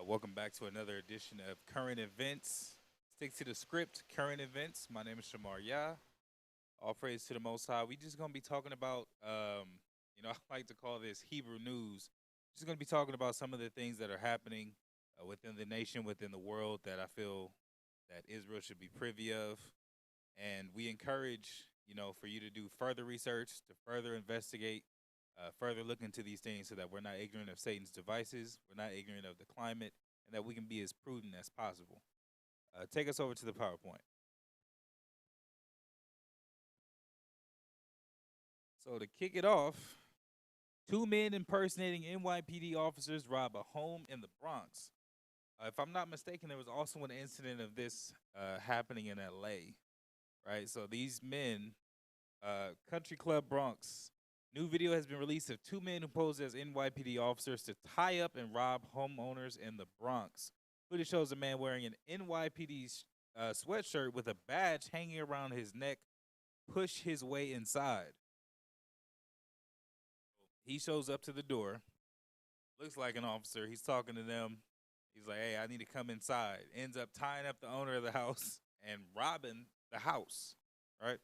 Welcome back to another edition of Current Events. Stick to the script, Current Events. My name is Shamar Yah. All praise to the Most High. We just gonna be talking about, I like to call this Hebrew news. Just gonna be talking about some of the things that are happening within the nation, within the world that I feel that Israel should be privy of, and we encourage, for you to do further research, to further investigate, further look into these things so that we're not ignorant of Satan's devices, we're not ignorant of the climate, and that we can be as prudent as possible. Take us over to the PowerPoint. So to kick it off, two men impersonating NYPD officers rob a home in the Bronx. If I'm not mistaken, there was also an incident of this happening in LA, right? So these men, Country Club Bronx, new video has been released of two men who posed as NYPD officers to tie up and rob homeowners in the Bronx. Footage shows a man wearing an NYPD sweatshirt with a badge hanging around his neck push his way inside. He shows up to the door, looks like an officer. He's talking to them. He's like, hey, I need to come inside. Ends up tying up the owner of the house and robbing the house, right?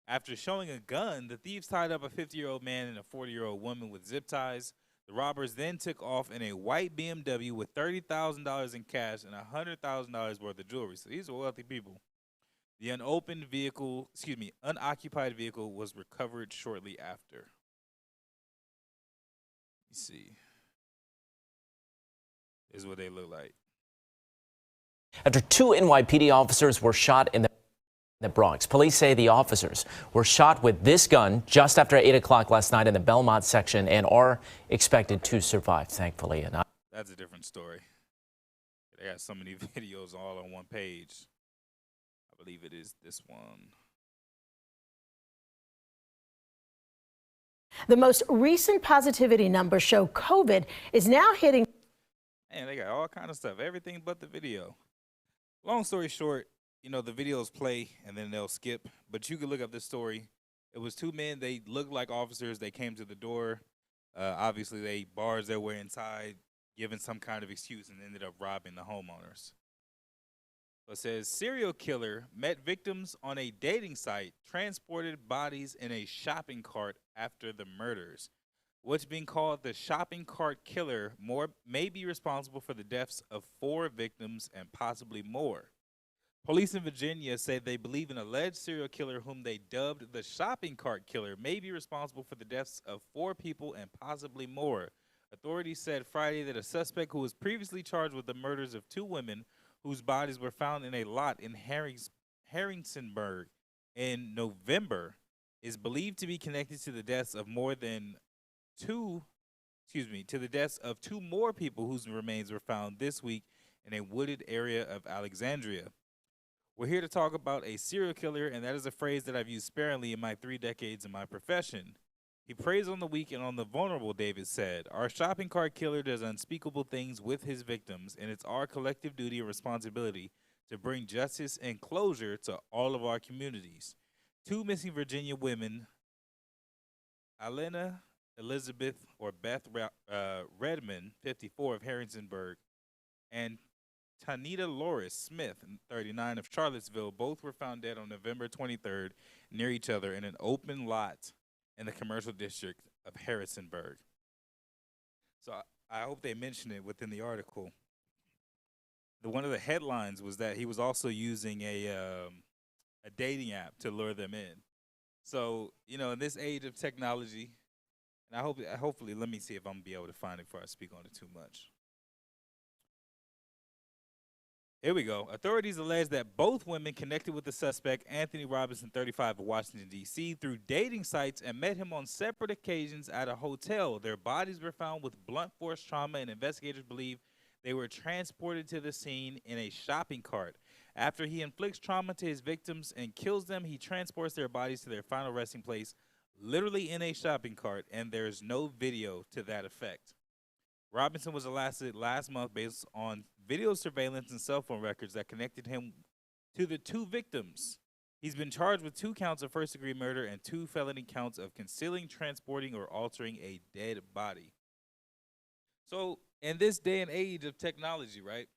After showing a gun, the thieves tied up a 50-year-old man and a 40-year-old woman with zip ties. The robbers then took off in a white BMW with $30,000 in cash and $100,000 worth of jewelry. So these are wealthy people. The unoccupied vehicle was recovered shortly after. You see. This is what they look like. After two NYPD officers were shot in the Bronx. Police say the officers were shot with this gun just after 8 o'clock last night in the Belmont section and are expected to survive, thankfully. And that's a different story. They got so many videos all on one page. I believe it is this one. The most recent positivity numbers show COVID is now hitting. Man, they got all kind of stuff, everything but the video. Long story short, the videos play and then they'll skip. But you can look up this story. It was two men. They looked like officers. They came to the door. Obviously, they barged their way inside, giving some kind of excuse, and ended up robbing the homeowners. So it says, serial killer met victims on a dating site, transported bodies in a shopping cart after the murders. What's being called the shopping cart killer may be responsible for the deaths of 4 victims and possibly more. Police in Virginia say they believe an alleged serial killer whom they dubbed the shopping cart killer may be responsible for the deaths of 4 people and possibly more. Authorities said Friday that a suspect who was previously charged with the murders of 2 women whose bodies were found in a lot in Harrisonburg in November is believed to be connected to the deaths of two more people whose remains were found this week in a wooded area of Alexandria. We're here to talk about a serial killer, and that is a phrase that I've used sparingly in my 3 decades in my profession. He preys on the weak and on the vulnerable, David said. Our shopping cart killer does unspeakable things with his victims, and it's our collective duty and responsibility to bring justice and closure to all of our communities. 2 missing Virginia women, Alena Elizabeth or Beth Redmond, 54, of Harrisonburg, and Tanita Loris Smith, 39, of Charlottesville, both were found dead on November 23rd near each other in an open lot in the commercial district of Harrisonburg. So I hope they mention it within the article. One of the headlines was that he was also using a dating app to lure them in. So, in this age of technology, and hopefully, let me see if I'm going to be able to find it before I speak on it too much. Here we go. Authorities allege that both women connected with the suspect, Anthony Robinson, 35, of Washington, D.C., through dating sites and met him on separate occasions at a hotel. Their bodies were found with blunt force trauma, and investigators believe they were transported to the scene in a shopping cart. After he inflicts trauma to his victims and kills them, he transports their bodies to their final resting place, literally in a shopping cart, and there is no video to that effect. Robinson was arrested last month based on video surveillance and cell phone records that connected him to the 2 victims. He's been charged with 2 counts of first-degree murder and 2 felony counts of concealing, transporting, or altering a dead body. So in this day and age of technology, right?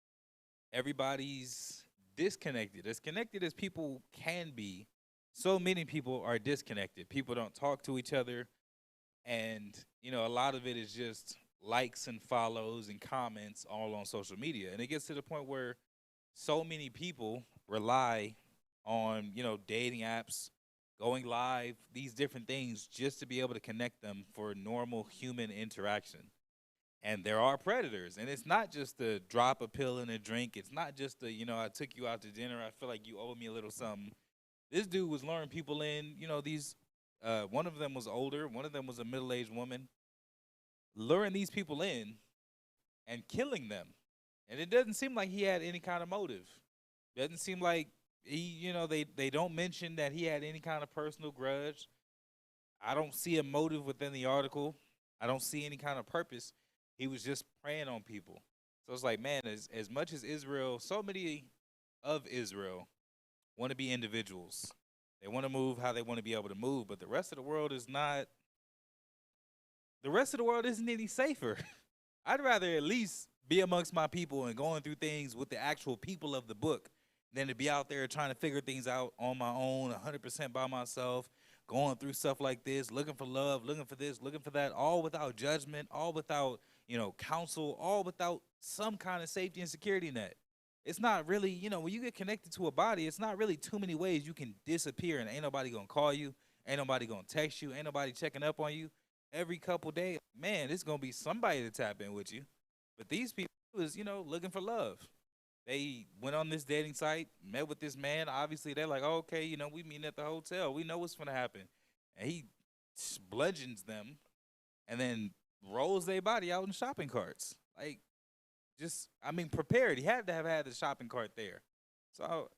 Everybody's disconnected. As connected as people can be, so many people are disconnected. People don't talk to each other. And, a lot of it is just likes and follows and comments all on social media. And it gets to the point where so many people rely on, dating apps, going live, these different things just to be able to connect them for normal human interaction. And there are predators, and it's not just the drop a pill in a drink. It's not just the, I took you out to dinner. I feel like you owe me a little something. This dude was luring people in, these, one of them was older, one of them was a middle-aged woman, luring these people in and killing them. And it doesn't seem like he had any kind of motive. Doesn't seem like they don't mention that he had any kind of personal grudge. I don't see a motive within the article. I don't see any kind of purpose. He was just preying on people. So it's like, man, as much as Israel, so many of Israel want to be individuals. They want to move how they want to be able to move, but the rest of the world is not. The rest of the world isn't any safer. I'd rather at least be amongst my people and going through things with the actual people of the book than to be out there trying to figure things out on my own, 100% by myself, going through stuff like this, looking for love, looking for this, looking for that, all without judgment, all without, counsel, all without some kind of safety and security net. It's not really, when you get connected to a body, it's not really too many ways you can disappear and ain't nobody gonna call you, ain't nobody gonna text you, ain't nobody checking up on you. Every couple days, man, it's gonna be somebody to tap in with you. But these people was, looking for love. They went on this dating site, met with this man. Obviously, they're like, oh, okay, we meeting at the hotel. We know what's gonna happen. And he bludgeons them and then rolls their body out in shopping carts. Like, prepared. He had to have had the shopping cart there. So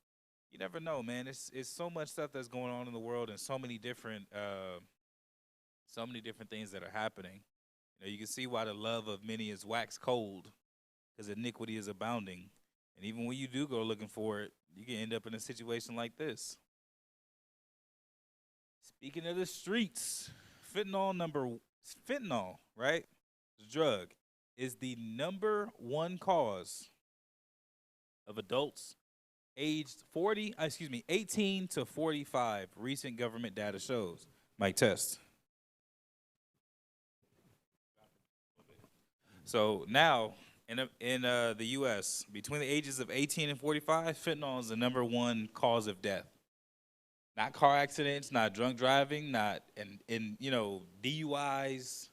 you never know, man. It's so much stuff that's going on in the world and so many different things that are happening. You can see why the love of many is waxed cold, because iniquity is abounding. And even when you do go looking for it, you can end up in a situation like this. Speaking of the streets, fentanyl, right? The drug is the number one cause of adults aged 18 to 45. Recent government data shows. Mic test. So now, in the U.S., between the ages of 18 and 45, fentanyl is the number one cause of death. Not car accidents, not drunk driving, not in DUIs,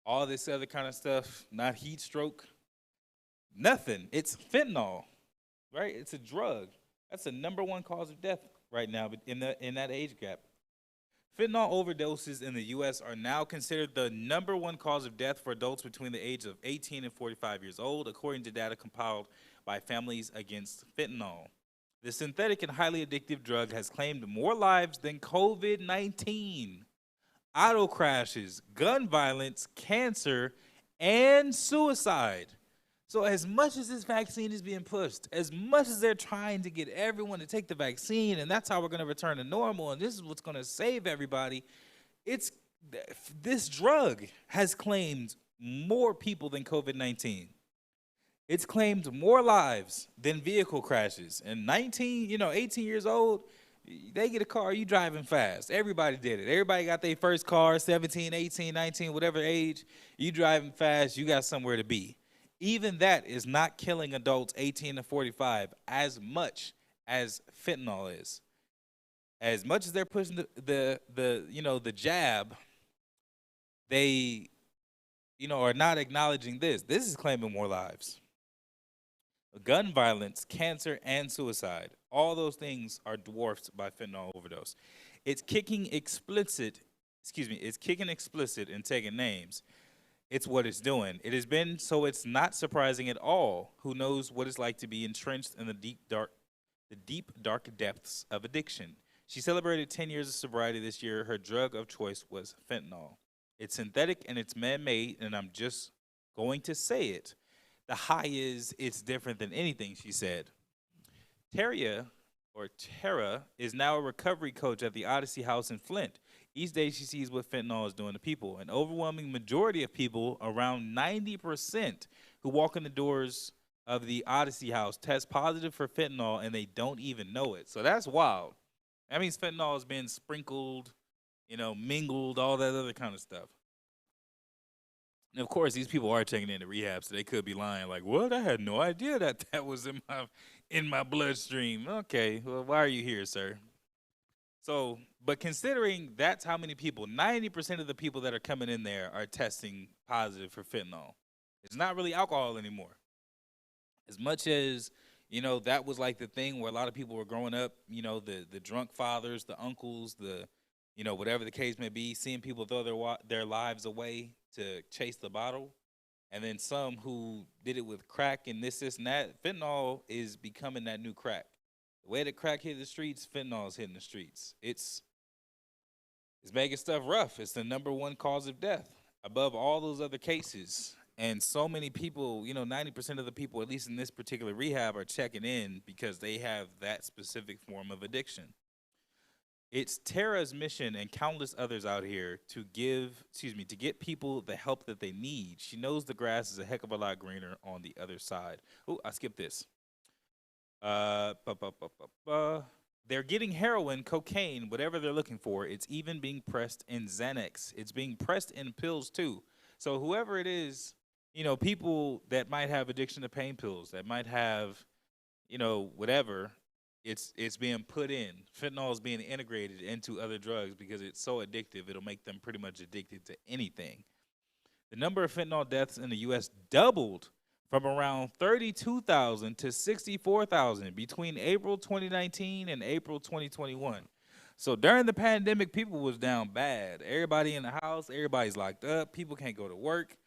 all this other kind of stuff, not heat stroke, nothing. It's fentanyl, right? It's a drug. That's the number one cause of death right now in that age gap. Fentanyl overdoses in the U.S. are now considered the number one cause of death for adults between the age of 18 and 45 years old, according to data compiled by Families Against Fentanyl. The synthetic and highly addictive drug has claimed more lives than COVID-19, auto crashes, gun violence, cancer, and suicide. So as much as this vaccine is being pushed, as much as they're trying to get everyone to take the vaccine, and that's how we're going to return to normal, and this is what's going to save everybody, this drug has claimed more people than COVID-19. It's claimed more lives than vehicle crashes. And 18 years old, they get a car, you driving fast. Everybody did it. Everybody got their first car, 17, 18, 19, whatever age. You driving fast, you got somewhere to be. Even that is not killing adults 18 to 45 as much as fentanyl is. As much as they're pushing the jab, they are not acknowledging this. This is claiming more lives. Gun violence, cancer, and suicide. All those things are dwarfed by fentanyl overdose. It's kicking explicit and taking names. It's what it's doing. It has been, so it's not surprising at all. Who knows what it's like to be entrenched in the deep, dark depths of addiction. She celebrated 10 years of sobriety this year. Her drug of choice was fentanyl. It's synthetic and it's man-made, and I'm just going to say it. The high is, it's different than anything, she said. Tara is now a recovery coach at the Odyssey House in Flint. Each day she sees what fentanyl is doing to people. An overwhelming majority of people, around 90%, who walk in the doors of the Odyssey House test positive for fentanyl and they don't even know it. So that's wild. That means fentanyl has been sprinkled, mingled, all that other kind of stuff. And of course, these people are taking it into rehab, so they could be lying like, "What? I had no idea that was in my bloodstream." Okay, well, why are you here, sir? So, but considering that's how many people, 90% of the people that are coming in there are testing positive for fentanyl. It's not really alcohol anymore. As much as, that was like the thing where a lot of people were growing up, the drunk fathers, the uncles, whatever the case may be, seeing people throw their lives away to chase the bottle. And then some who did it with crack and this and that. Fentanyl is becoming that new crack. The way that crack hit the streets, fentanyl is hitting the streets. It's making stuff rough. It's the #1 cause of death above all those other cases. And so many people, 90% of the people, at least in this particular rehab, are checking in because they have that specific form of addiction. It's Tara's mission and countless others out here to get people the help that they need. She knows the grass is a heck of a lot greener on the other side. Oh, I skipped this. They're getting heroin, cocaine, whatever they're looking for. It's even being pressed in Xanax. It's being pressed in pills too. So whoever it is, people that might have addiction to pain pills, that might have, whatever, it's being put in. Fentanyl is being integrated into other drugs because it's so addictive, it'll make them pretty much addicted to anything. The number of fentanyl deaths in the U.S. doubled from around 32,000 to 64,000 between April 2019 and April 2021. So during the pandemic, people was down bad. Everybody in the house, everybody's locked up. People can't go to work.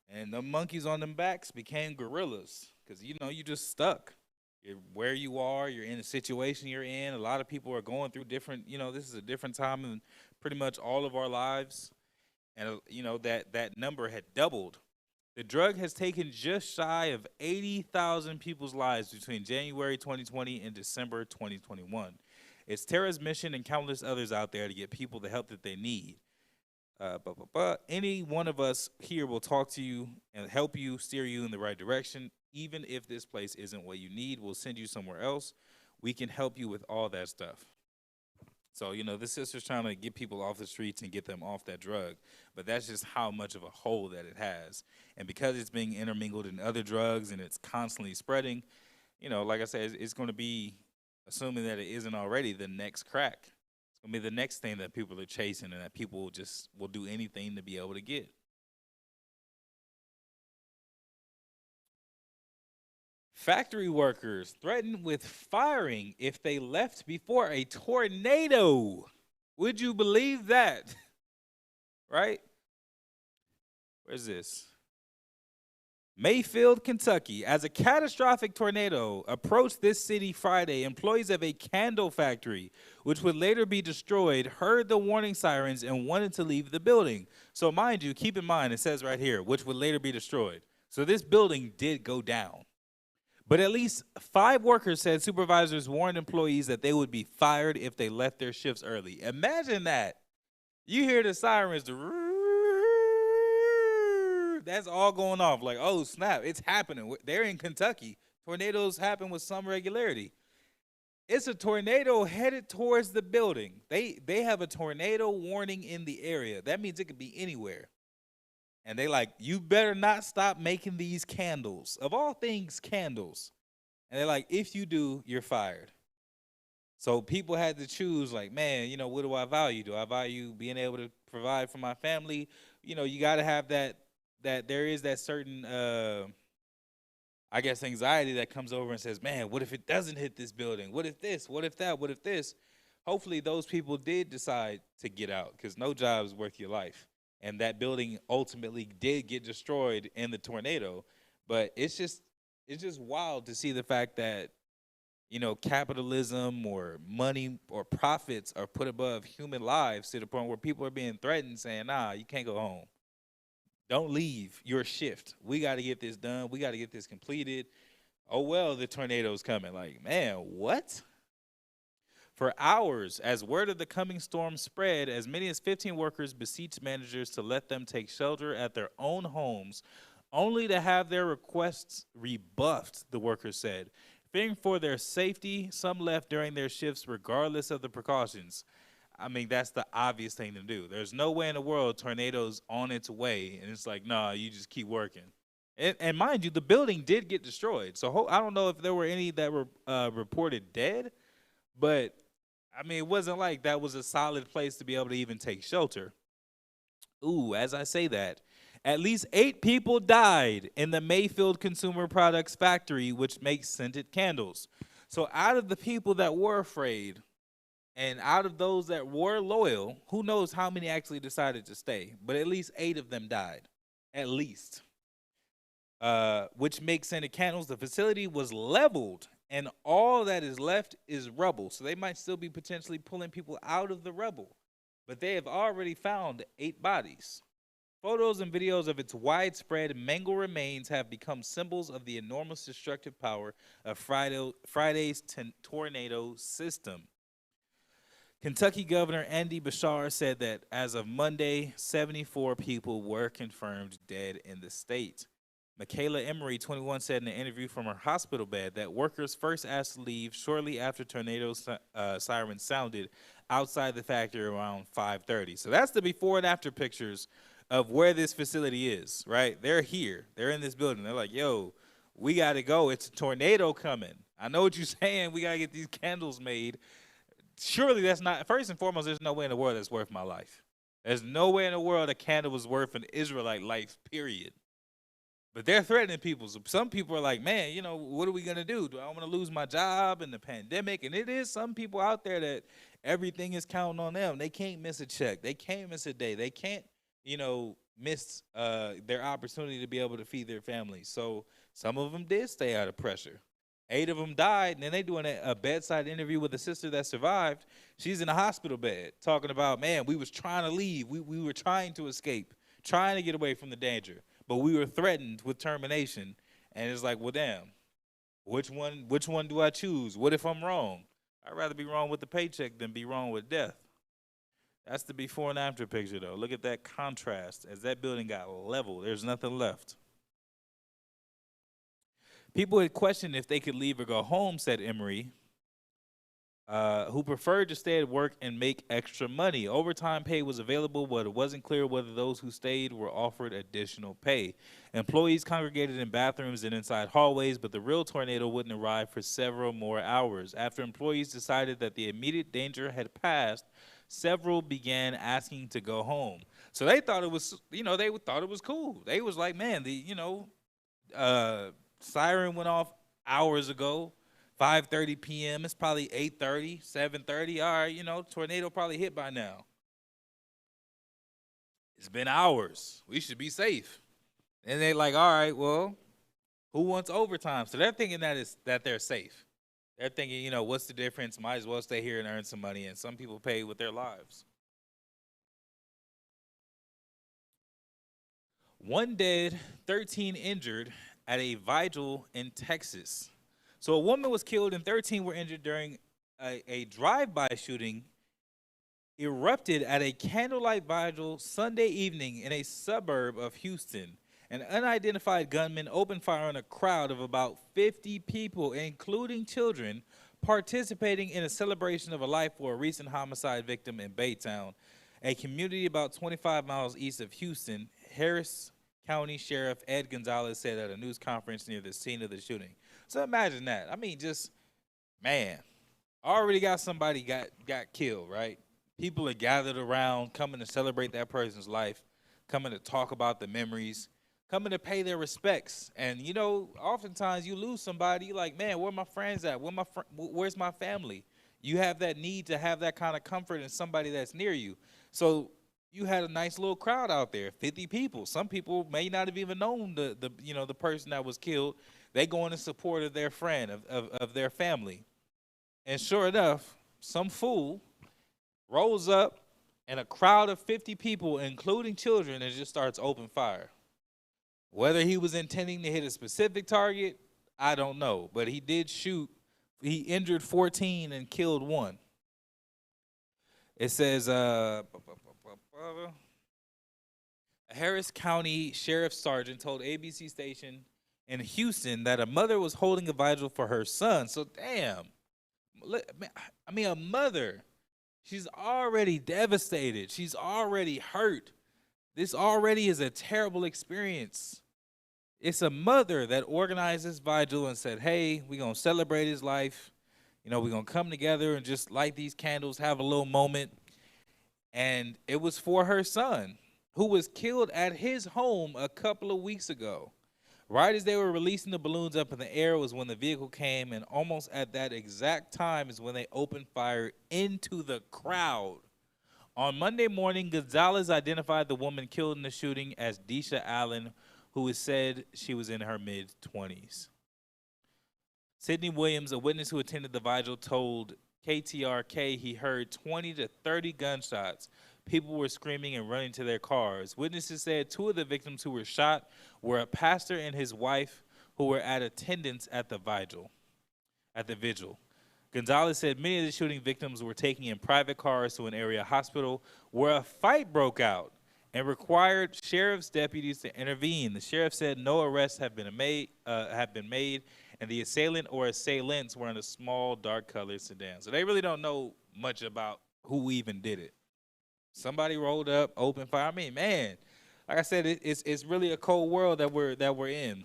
And the monkeys on them backs became gorillas because, you just stuck. You're where you are. You're in the situation you're in. A lot of people are going through different, this is a different time in pretty much all of our lives. And, that number had doubled. The drug has taken just shy of 80,000 people's lives between January 2020 and December 2021. It's Tara's mission and countless others out there to get people the help that they need. Any one of us here will talk to you and help you, steer you in the right direction. Even if this place isn't what you need, we'll send you somewhere else. We can help you with all that stuff. So, this sister's trying to get people off the streets and get them off that drug. But that's just how much of a hole that it has. And because it's being intermingled in other drugs and it's constantly spreading, like I said, it's going to be, assuming that it isn't already, the next crack. It's going to be the next thing that people are chasing and that people will do anything to be able to get. Factory workers threatened with firing if they left before a tornado. Would you believe that? Right? Where's this? Mayfield, Kentucky. As a catastrophic tornado approached this city Friday, employees of a candle factory, which would later be destroyed, heard the warning sirens and wanted to leave the building. So mind you, keep in mind, it says right here, which would later be destroyed. So this building did go down. But at least 5 workers said supervisors warned employees that they would be fired if they left their shifts early. Imagine that. You hear the sirens, that's all going off. Like, oh, snap, it's happening. They're in Kentucky. Tornadoes happen with some regularity. It's a tornado headed towards the building. They have a tornado warning in the area. That means it could be anywhere. And they like, you better not stop making these candles. Of all things, candles. And they're like, if you do, you're fired. So people had to choose like, man, what do I value? Do I value being able to provide for my family? You got to have that there is that certain, anxiety that comes over and says, man, what if it doesn't hit this building? What if this? What if that? What if this? Hopefully those people did decide to get out because no job is worth your life. And that building ultimately did get destroyed in the tornado. But it's just wild to see the fact that, capitalism or money or profits are put above human lives to the point where people are being threatened saying, nah, you can't go home. Don't leave your shift. We got to get this done. We got to get this completed. Oh, well, the tornado's coming. Like, man, what? For hours, as word of the coming storm spread, as many as 15 workers beseeched managers to let them take shelter at their own homes, only to have their requests rebuffed, the workers said. Fearing for their safety, some left during their shifts regardless of the precautions. I mean, that's the obvious thing to do. There's no way in the world tornado's on its way, and it's like, nah, you just keep working. And mind you, the building did get destroyed. So I don't know if there were any that were reported dead, but I mean, it wasn't like that was a solid place to be able to even take shelter. Ooh, as I say that, at least 8 people died in the Mayfield Consumer Products factory, which makes scented candles. So out of the people that were afraid, and out of those that were loyal, who knows how many actually decided to stay, but at least 8 of them died, at least. Which makes scented candles. The facility was leveled, and all that is left is rubble. So they might still be potentially pulling people out of the rubble, but they have already found 8 bodies. Photos and videos of its widespread mangled remains have become symbols of the enormous destructive power of Friday's tornado system. Kentucky Governor Andy Beshear said that as of Monday, 74 people were confirmed dead in the state. Michaela Emery, 21, said in an interview from her hospital bed that workers first asked to leave shortly after tornado sirens sounded outside the factory around 5:30. So that's the before and after pictures of where this facility is, right? They're here. They're in this building. They're like, yo, we got to go. It's a tornado coming. I know what you're saying. We got to get these candles made. Surely that's not, first and foremost, there's no way in the world that's worth my life. There's no way in the world a candle was worth an Israelite life, period. But they're threatening people. So some people are like, man, you know, what are we going to do? Do I want to lose my job in the pandemic? And it is some people out there that everything is counting on them. They can't miss a check. They can't miss a day. They can't, you know, miss their opportunity to be able to feed their families. So some of them did stay out of pressure. 8 of them died, and then they doing a bedside interview with a sister that survived. She's in a hospital bed talking about, man, we was trying to leave. We were trying to escape, trying to get away from the danger, but we were threatened with termination. And it's like, well, damn, which one do I choose? What if I'm wrong? I'd rather be wrong with the paycheck than be wrong with death. That's the before and after picture, though. Look at that contrast. As that building got leveled, there's nothing left. People had questioned if they could leave or go home, said Emery, who preferred to stay at work and make extra money. Overtime pay was available, but it wasn't clear whether those who stayed were offered additional pay. Employees congregated in bathrooms and inside hallways, but the real tornado wouldn't arrive for several more hours. After employees decided that the immediate danger had passed, several began asking to go home. So they thought it was, you know, they thought it was cool. They was like, man, siren went off hours ago, 5:30 p.m. It's probably 8:30, 7:30. All right, you know, tornado probably hit by now. It's been hours. We should be safe. And they're like, all right, well, who wants overtime? So they're thinking that they're safe. They're thinking, you know, what's the difference? Might as well stay here and earn some money. And some people pay with their lives. 1 dead, 13 injured at a vigil in Texas. So a woman was killed and 13 were injured during a drive-by shooting erupted at a candlelight vigil Sunday evening in a suburb of Houston. An unidentified gunman opened fire on a crowd of about 50 people, including children, participating in a celebration of a life for a recent homicide victim in Baytown, a community about 25 miles east of Houston. Harris County Sheriff Ed Gonzalez said at a news conference near the scene of the shooting. So imagine that. I mean, just, man, already got somebody got killed, right? People are gathered around, coming to celebrate that person's life, coming to talk about the memories, coming to pay their respects. And, you know, oftentimes you lose somebody, you're like, man, where my friends at? Where's my family? You have that need to have that kind of comfort in somebody that's near you. So you had a nice little crowd out there, 50 people. Some people may not have even known the person that was killed. They go in support of their friend, of their family. And sure enough, some fool rolls up and a crowd of 50 people, including children, and just starts open fire. Whether he was intending to hit a specific target, I don't know. But he did shoot. He injured 14 and killed 1. It says, a Harris County Sheriff Sergeant told ABC station in Houston that a mother was holding a vigil for her son. So, damn. I mean, a mother. She's already devastated. She's already hurt. This already is a terrible experience. It's a mother that organized this vigil and said, hey, we're going to celebrate his life. You know, we're going to come together and just light these candles, have a little moment. And it was for her son, who was killed at his home a couple of weeks ago. Right as they were releasing the balloons up in the air was when the vehicle came, and almost at that exact time is when they opened fire into the crowd. On Monday morning, Gonzalez identified the woman killed in the shooting as Deisha Allen, who is said she was in her mid-20s. Sidney Williams, a witness who attended the vigil, told KTRK he heard 20 to 30 gunshots. People were screaming and running to their cars. Witnesses said two of the victims who were shot were a pastor and his wife who were at attendance at the vigil. Gonzalez said many of the shooting victims were taken in private cars to an area hospital where a fight broke out and required sheriff's deputies to intervene. The sheriff said no arrests have been made, and the assailant or assailants were in a small, dark-colored sedan. So they really don't know much about who even did it. Somebody rolled up, opened fire. I mean, man, like I said, it's really a cold world that we're in.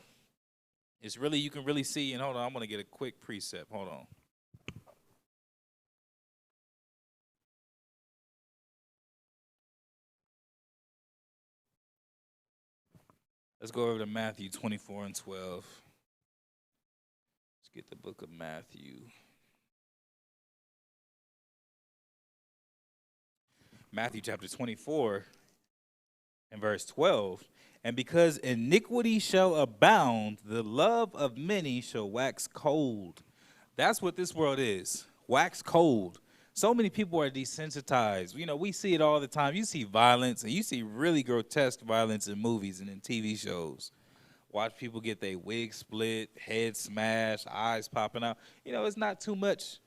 It's really, you can really see. And hold on, I'm gonna get a quick precept. Hold on. Let's go over to Matthew 24 and 12. Let's get the book of Matthew. Matthew chapter 24 and verse 12. And because iniquity shall abound, the love of many shall wax cold. That's what this world is. Wax cold. So many people are desensitized. You know, we see it all the time. You see violence, and you see really grotesque violence in movies and in TV shows. Watch people get their wig split, head smashed, eyes popping out. You know, it's not too much,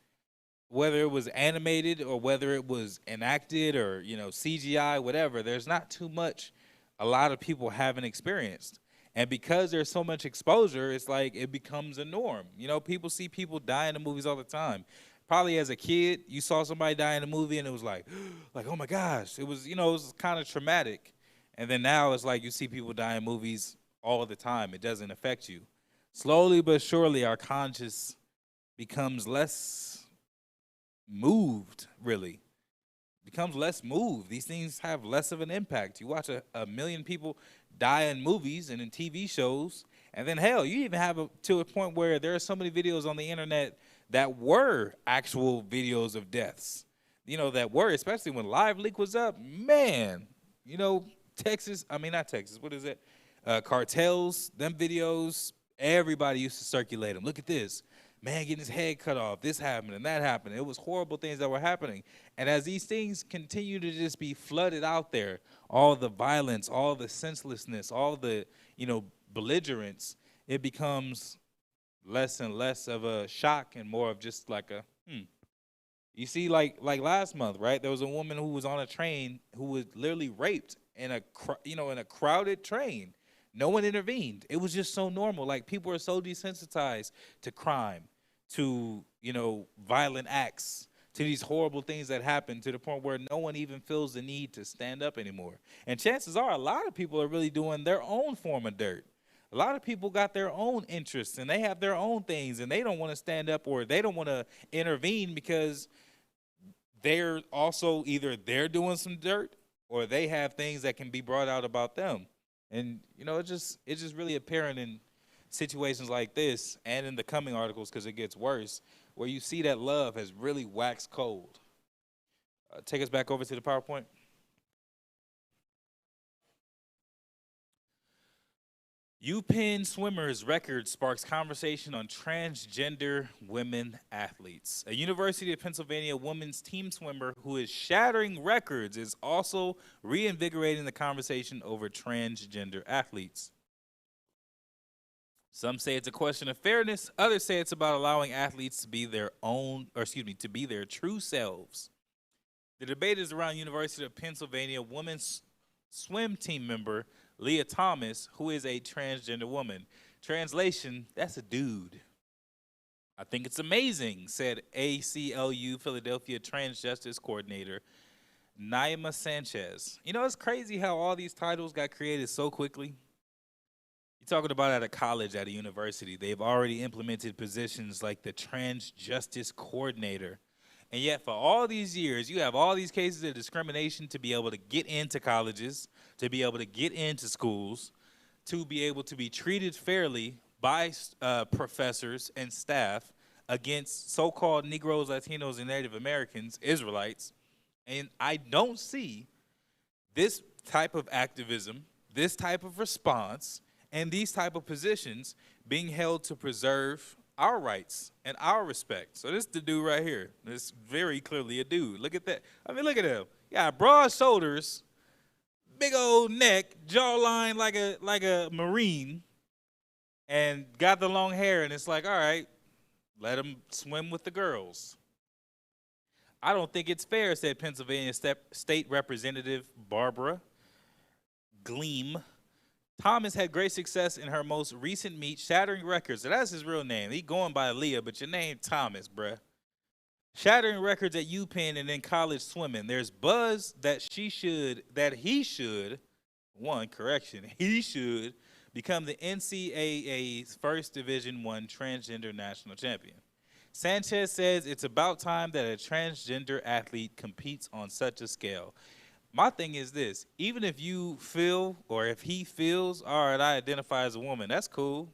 whether it was animated or whether it was enacted or, you know, CGI, whatever. There's not too much a lot of people haven't experienced. And because there's so much exposure, it's like it becomes a norm. You know, people see people die in the movies all the time. Probably as a kid, you saw somebody die in a movie and it was like, oh my gosh. It was, you know, it was kind of traumatic. And then now it's like you see people die in movies all the time. It doesn't affect you. Slowly but surely, our conscience becomes less moved, really. Becomes less moved. These things have less of an impact. You watch a million people die in movies and in TV shows, and then hell, you even have to a point where there are so many videos on the internet that were actual videos of deaths. You know, that were, especially when Live Leak was up, man, you know, not Texas, what is it? Cartels, them videos, everybody used to circulate them. Look at this. Man getting his head cut off, this happened and that happened. It was horrible things that were happening. And as these things continue to just be flooded out there, all the violence, all the senselessness, all the, you know, belligerence, it becomes less and less of a shock and more of just like a, You see, like last month, right? There was a woman who was on a train who was literally raped in a crowded train. No one intervened. It was just so normal. Like, people are so desensitized to crime, to, you know, violent acts, to these horrible things that happen, to the point where no one even feels the need to stand up anymore. And chances are a lot of people are really doing their own form of dirt. A lot of people got their own interests and they have their own things, and they don't want to stand up or they don't want to intervene because they're also either they're doing some dirt or they have things that can be brought out about them. And, you know, it's just really apparent in situations like this and in the coming articles, because it gets worse, where you see that love has really waxed cold. Take us back over to the PowerPoint. UPenn swimmers' record sparks conversation on transgender women athletes. A University of Pennsylvania women's team swimmer who is shattering records is also reinvigorating the conversation over transgender athletes. Some say it's a question of fairness. Others say it's about allowing athletes to be their true selves. The debate is around University of Pennsylvania women's swim team member Leah Thomas, who is a transgender woman. Translation, that's a dude. I think it's amazing, said ACLU Philadelphia Trans Justice Coordinator Naima Sanchez. You know, it's crazy how all these titles got created so quickly. You're talking about at a college, at a university. They've already implemented positions like the Trans Justice Coordinator. And yet for all these years, you have all these cases of discrimination to be able to get into colleges, to be able to get into schools, to be able to be treated fairly by professors and staff against so-called Negroes, Latinos, and Native Americans, Israelites. And I don't see this type of activism, this type of response, and these type of positions being held to preserve our rights and our respect. So this is the dude right here. This is very clearly a dude. Look at that. I mean, look at him. Yeah, broad shoulders, big old neck, jawline like a Marine, and got the long hair. And it's like, all right, let him swim with the girls. I don't think it's fair, said Pennsylvania State Representative Barbara Gleam. Thomas had great success in her most recent meet, shattering records. So that's his real name. He going by Leah, but your name Thomas, bruh. Shattering records at UPenn and in college swimming. There's buzz that he should become the NCAA's first Division I transgender national champion. Sanchez says it's about time that a transgender athlete competes on such a scale. My thing is this, even if you feel, or if he feels, all right, I identify as a woman, that's cool.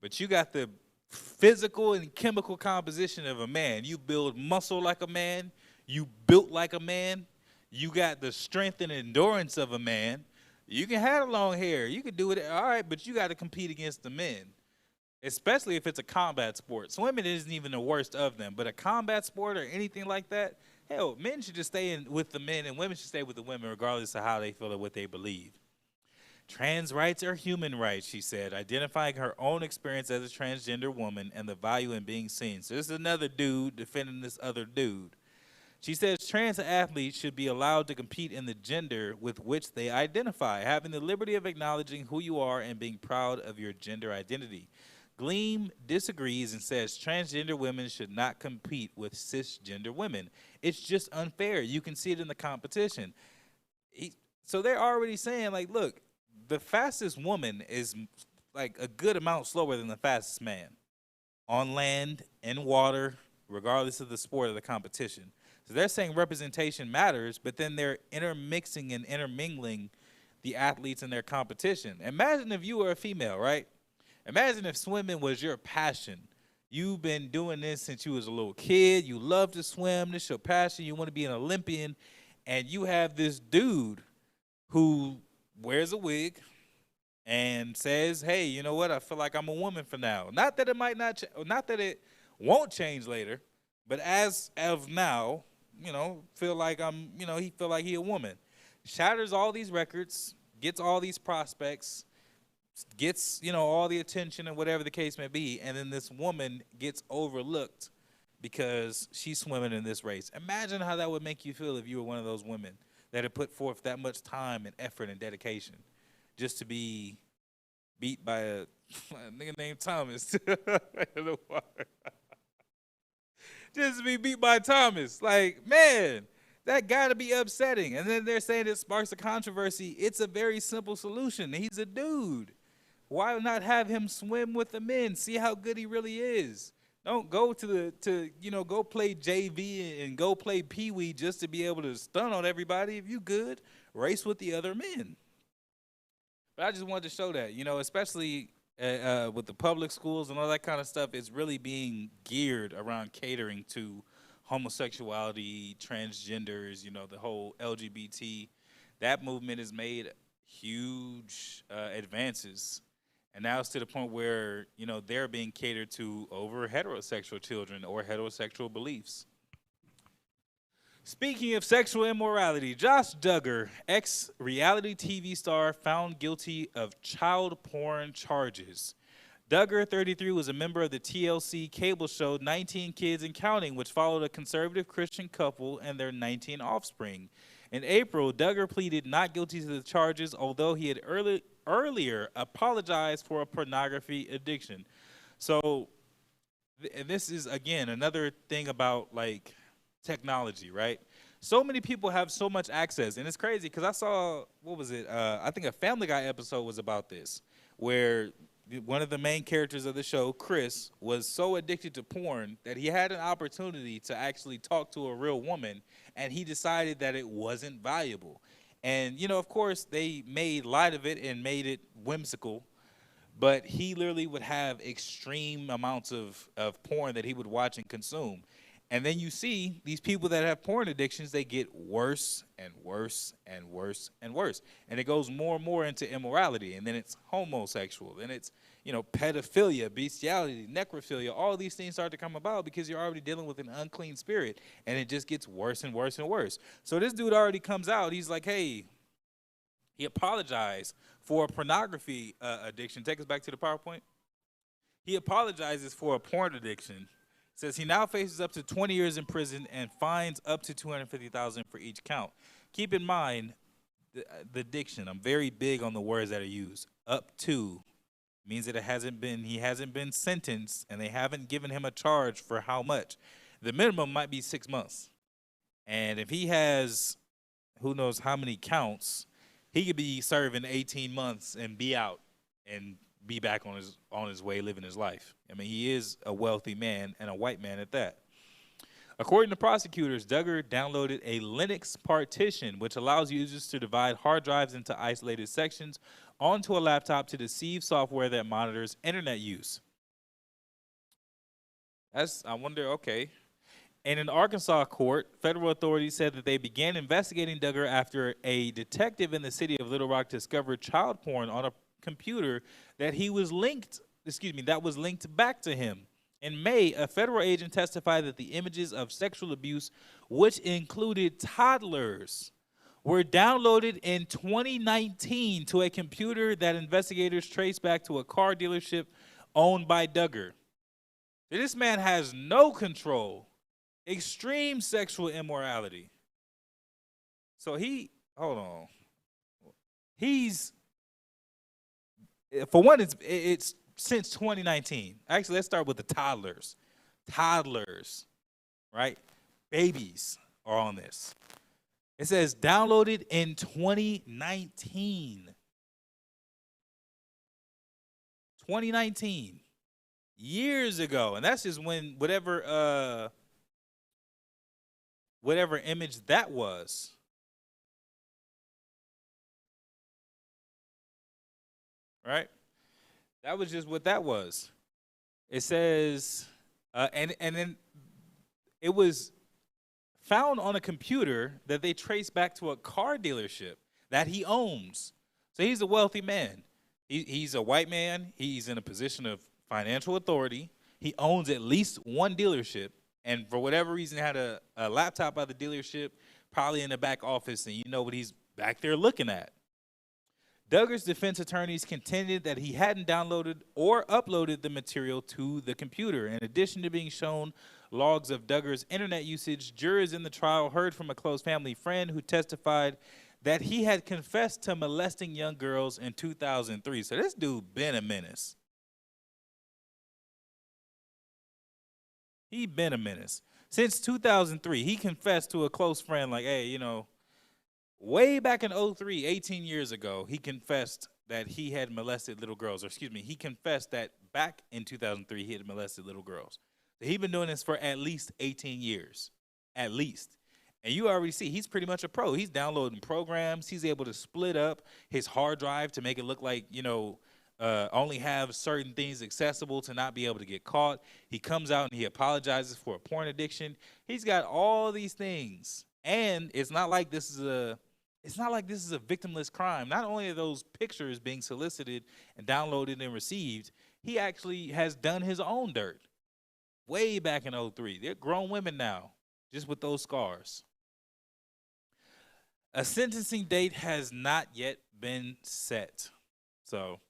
But you got the physical and chemical composition of a man. You build muscle like a man. You built like a man. You got the strength and endurance of a man. You can have long hair. You can do it, all right, but you got to compete against the men, especially if it's a combat sport. Swimming isn't even the worst of them, but a combat sport or anything like that, hell, men should just stay with the men and women should stay with the women regardless of how they feel or what they believe. Trans rights are human rights, she said, identifying her own experience as a transgender woman and the value in being seen. So this is another dude defending this other dude. She says trans athletes should be allowed to compete in the gender with which they identify, having the liberty of acknowledging who you are and being proud of your gender identity. Gleam disagrees and says transgender women should not compete with cisgender women. It's just unfair. You can see it in the competition. So they're already saying, like, look, the fastest woman is like a good amount slower than the fastest man on land and water, regardless of the sport or the competition. So they're saying representation matters, but then they're intermixing and intermingling the athletes in their competition. Imagine if you were a female, right? Imagine if swimming was your passion. You've been doing this since you was a little kid. You love to swim. This is your passion. You want to be an Olympian. And you have this dude who wears a wig and says, hey, you know what? I feel like I'm a woman for now. Not that it might not, not that it won't change later, but as of now, you know, feel like I'm, you know, he feel like he a woman. Shatters all these records, gets all these prospects, gets, you know, all the attention and whatever the case may be, and then this woman gets overlooked because she's swimming in this race. Imagine how that would make you feel if you were one of those women that had put forth that much time and effort and dedication just to be beat by a nigga named Thomas in the water. Just to be beat by Thomas. Like, man, that got to be upsetting. And then they're saying it sparks a controversy. It's a very simple solution. He's a dude. Why not have him swim with the men? See how good he really is. Don't go go play JV and go play Pee Wee just to be able to stun on everybody. If you good, race with the other men. But I just wanted to show that, you know, especially with the public schools and all that kind of stuff, it's really being geared around catering to homosexuality, transgenders, you know, the whole LGBT. That movement has made huge advances. And now it's to the point where, you know, they're being catered to over heterosexual children or heterosexual beliefs. Speaking of sexual immorality, Josh Duggar, ex-reality TV star, found guilty of child porn charges. Duggar, 33, was a member of the TLC cable show 19 Kids and Counting, which followed a conservative Christian couple and their 19 offspring. In April, Duggar pleaded not guilty to the charges, although he had earlier apologized for a pornography addiction. So, and this is, again, another thing about, like, technology, right? So many people have so much access, and it's crazy because I saw, what was it? I think a Family Guy episode was about this, where one of the main characters of the show, Chris, was so addicted to porn that he had an opportunity to actually talk to a real woman, and he decided that it wasn't valuable. And, you know, of course, they made light of it and made it whimsical, but he literally would have extreme amounts of porn that he would watch and consume. And then you see these people that have porn addictions, they get worse and worse and worse and worse. And it goes more and more into immorality. And then it's homosexual. Then it's, you know, pedophilia, bestiality, necrophilia. All these things start to come about because you're already dealing with an unclean spirit. And it just gets worse and worse and worse. So this dude already comes out. He's like, hey, he apologized for a pornography addiction. Take us back to the PowerPoint. He apologizes for a porn addiction. Says he now faces up to 20 years in prison and fines up to $250,000 for each count. Keep in mind the diction. I'm very big on the words that are used. Up to means that he hasn't been sentenced, and they haven't given him a charge for how much. The minimum might be 6 months. And if he has who knows how many counts, he could be serving 18 months and be out and be back on his way living his life. I mean, he is a wealthy man and a white man at that. According to prosecutors, Duggar downloaded a Linux partition, which allows users to divide hard drives into isolated sections onto a laptop to deceive software that monitors internet use. I wonder, okay. In an Arkansas court, federal authorities said that they began investigating Duggar after a detective in the city of Little Rock discovered child porn on a computer that was linked back to him. In May, a federal agent testified that the images of sexual abuse, which included toddlers, were downloaded in 2019 to a computer that investigators traced back to a car dealership owned by Duggar. This man has no control. Extreme sexual immorality. So hold on. For one, it's since 2019. Actually, let's start with the toddlers. Toddlers, right? Babies are on this. It says downloaded in 2019. 2019. Years ago. And that's just when whatever image that was. Right? That was just what that was. It says, and then it was found on a computer that they traced back to a car dealership that he owns. So he's a wealthy man. He's a white man. He's in a position of financial authority. He owns at least one dealership, and for whatever reason had a laptop at the dealership, probably in the back office, and you know what he's back there looking at. Duggar's defense attorneys contended that he hadn't downloaded or uploaded the material to the computer. In addition to being shown logs of Duggar's internet usage, jurors in the trial heard from a close family friend who testified that he had confessed to molesting young girls in 2003. So this dude been a menace. He been a menace. Since 2003, he confessed to a close friend like, hey, you know, way back in 2003, 18 years ago, he confessed that he had molested little girls. Or excuse me, he confessed that back in 2003, he had molested little girls. So he's been doing this for at least 18 years, at least. And you already see he's pretty much a pro. He's downloading programs. He's able to split up his hard drive to make it look like, you know, only have certain things accessible to not be able to get caught. He comes out and he apologizes for a porn addiction. He's got all these things. And it's not like this is a victimless crime. Not only are those pictures being solicited and downloaded and received, he actually has done his own dirt way back in 2003. They're grown women now, just with those scars. A sentencing date has not yet been set. So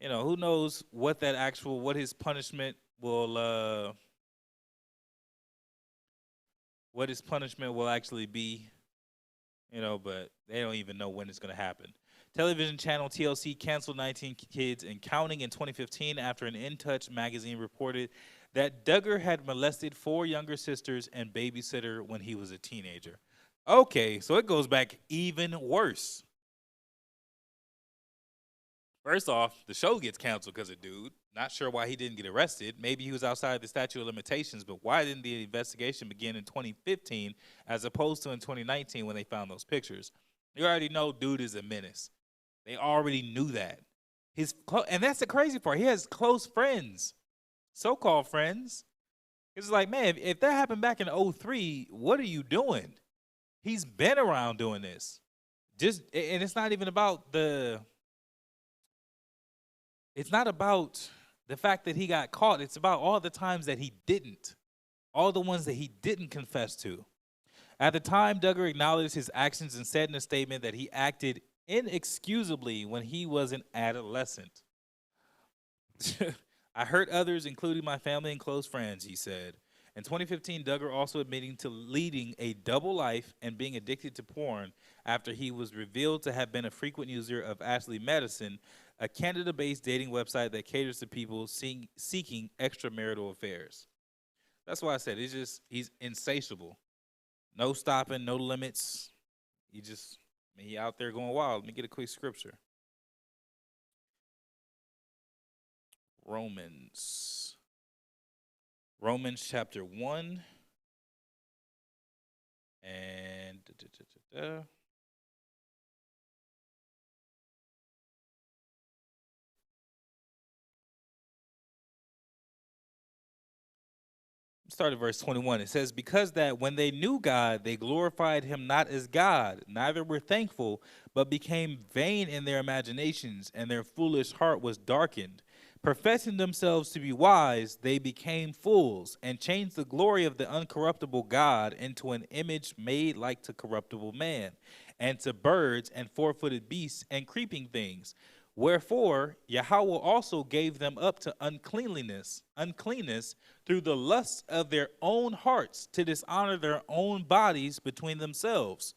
You know, who knows what what his punishment will actually be, you know, but they don't even know when it's going to happen. Television channel TLC canceled 19 Kids and Counting in 2015 after an In Touch magazine reported that Duggar had molested 4 younger sisters and babysitter when he was a teenager. Okay, so it goes back even worse. First off, the show gets canceled because of dude. Not sure why he didn't get arrested. Maybe he was outside the statute of limitations, but why didn't the investigation begin in 2015 as opposed to in 2019 when they found those pictures? You already know dude is a menace. They already knew that. And that's the crazy part. He has close friends, so-called friends. It's like, man, if that happened back in 2003, what are you doing? He's been around doing this. And it's not even about it's not about the fact that he got caught. It's about all the times that he didn't. All the ones that he didn't confess to. At the time, Duggar acknowledged his actions and said in a statement that he acted inexcusably when he was an adolescent. I hurt others, including my family and close friends, he said. In 2015, Duggar also admitting to leading a double life and being addicted to porn after he was revealed to have been a frequent user of Ashley Madison, a Canada-based dating website that caters to people seeking extramarital affairs. That's why I said he's insatiable. No stopping, no limits. He out there going wild. Let me get a quick scripture. Romans chapter 1 and start at verse 21. It says, because that when they knew God, they glorified him not as God, neither were thankful, but became vain in their imaginations, and their foolish heart was darkened. Professing themselves to be wise, they became fools, and changed the glory of the uncorruptible God into an image made like to corruptible man, and to birds and four-footed beasts and creeping things. Wherefore Yahweh also gave them up to uncleanness through the lusts of their own hearts, to dishonor their own bodies between themselves,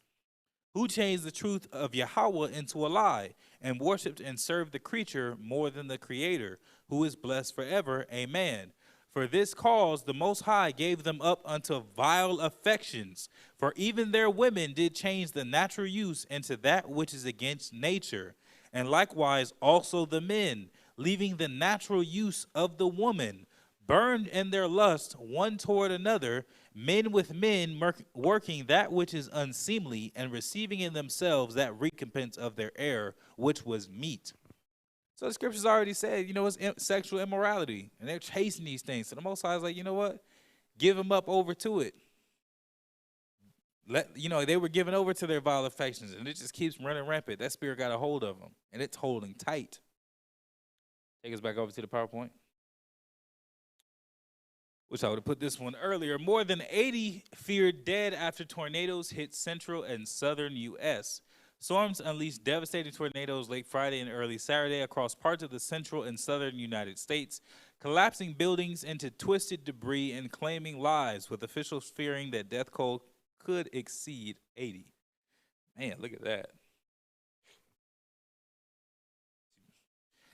who changed the truth of Yahweh into a lie, and worshipped and served the creature more than the Creator, who is blessed forever. Amen. For this cause the Most High gave them up unto vile affections, for even their women did change the natural use into that which is against nature. And likewise also the men, leaving the natural use of the woman, burned in their lust one toward another, men with men working that which is unseemly, and receiving in themselves that recompense of their error, which was meat. So the scriptures already said, it's sexual immorality, and they're chasing these things. So the Most High is like, you know what? Give them up over to it. They were given over to their vile affections, and it just keeps running rampant. That spirit got a hold of them, and it's holding tight. Take us back over to the PowerPoint. Wish I would have put this one earlier. More than 80 feared dead after tornadoes hit central and southern U.S. Storms unleashed devastating tornadoes late Friday and early Saturday across parts of the central and southern United States, collapsing buildings into twisted debris and claiming lives, with officials fearing that death toll could exceed 80. Man, look at that.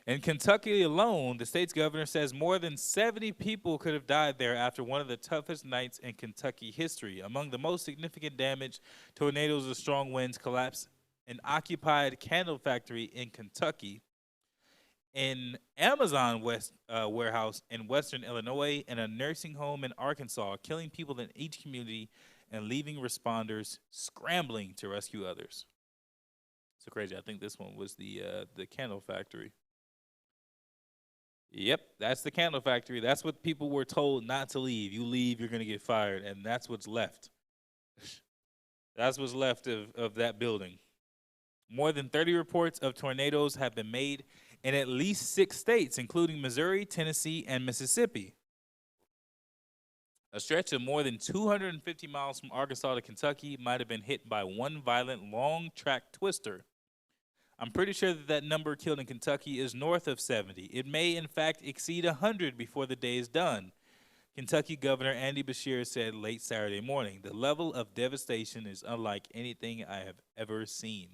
In Kentucky alone, the state's governor says more than 70 people could have died there after one of the toughest nights in Kentucky history. Among the most significant damage, tornadoes of strong winds collapsed an occupied candle factory in Kentucky, an Amazon warehouse in western Illinois, and a nursing home in Arkansas, killing people in each community and leaving responders scrambling to rescue others. So crazy. I think this one was the candle factory. Yep, that's the candle factory. That's what people were told not to leave. You leave, you're going to get fired, and that's what's left. That's what's left of that building. More than 30 reports of tornadoes have been made in at least 6 states, including Missouri, Tennessee, and Mississippi. A stretch of more than 250 miles from Arkansas to Kentucky might have been hit by one violent long-track twister. I'm pretty sure that number killed in Kentucky is north of 70. It may, in fact, exceed 100 before the day is done. Kentucky Governor Andy Beshear said late Saturday morning, the level of devastation is unlike anything I have ever seen.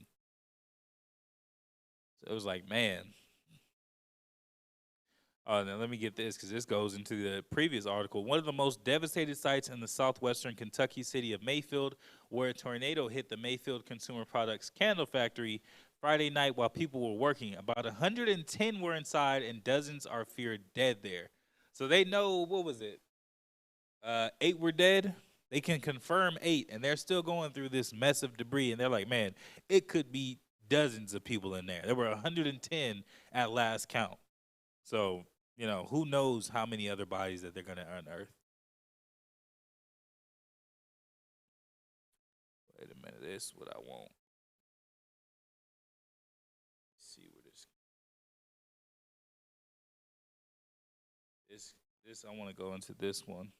So it was like, man. Oh, now let me get this, because this goes into the previous article. One of the most devastated sites in the southwestern Kentucky city of Mayfield, where a tornado hit the Mayfield Consumer Products candle factory Friday night while people were working. About 110 were inside, and dozens are feared dead there. So they know, what was it? 8 were dead. They can confirm 8, and they're still going through this mess of debris. And they're like, man, it could be dozens of people in there. There were 110 at last count. So, you know, who knows how many other bodies that they're going to unearth. Wait a minute, this is what I want. Let's see where this I want to go into this one.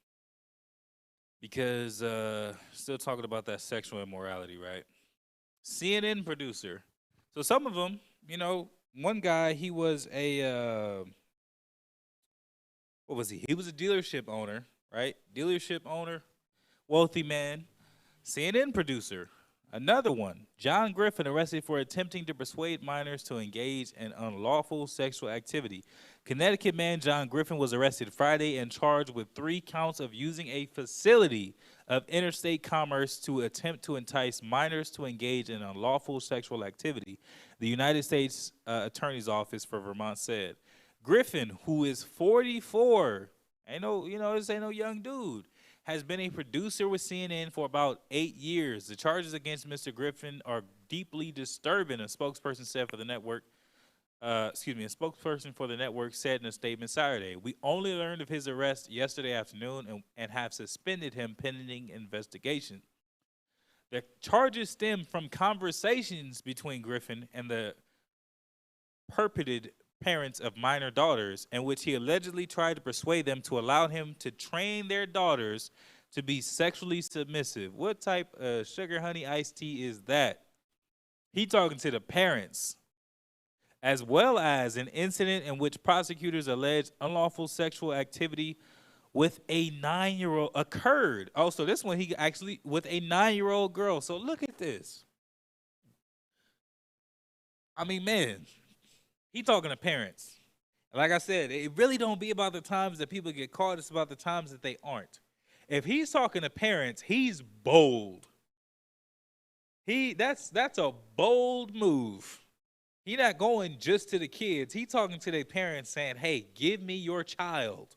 Because still talking about that sexual immorality, right? CNN producer. So some of them, you know, one guy, he was a, what was he? He was a dealership owner, right? Dealership owner, wealthy man, CNN producer. Another one, John Griffin, arrested for attempting to persuade minors to engage in unlawful sexual activity. Connecticut man John Griffin was arrested Friday and charged with 3 counts of using a facility of interstate commerce to attempt to entice minors to engage in unlawful sexual activity, the United States Attorney's Office for Vermont said. Griffin, who is 44, this ain't no young dude, has been a producer with CNN for about 8 years. The charges against Mr. Griffin are deeply disturbing, a spokesperson said for the network. A spokesperson for the network said in a statement Saturday, "We only learned of his arrest yesterday afternoon and have suspended him pending investigation." The charges stem from conversations between Griffin and the purported parents of minor daughters, in which he allegedly tried to persuade them to allow him to train their daughters to be sexually submissive. What type of sugar honey iced tea is that? He talking to the parents, as well as an incident in which prosecutors alleged unlawful sexual activity with a 9-year-old occurred. Also, this one he actually with a 9-year-old girl. So look at this. I mean, man. He talking to parents. Like I said, it really don't be about the times that people get caught. It's about the times that they aren't. If he's talking to parents, he's bold. That's a bold move. He not going just to the kids. He talking to their parents saying, hey, give me your child.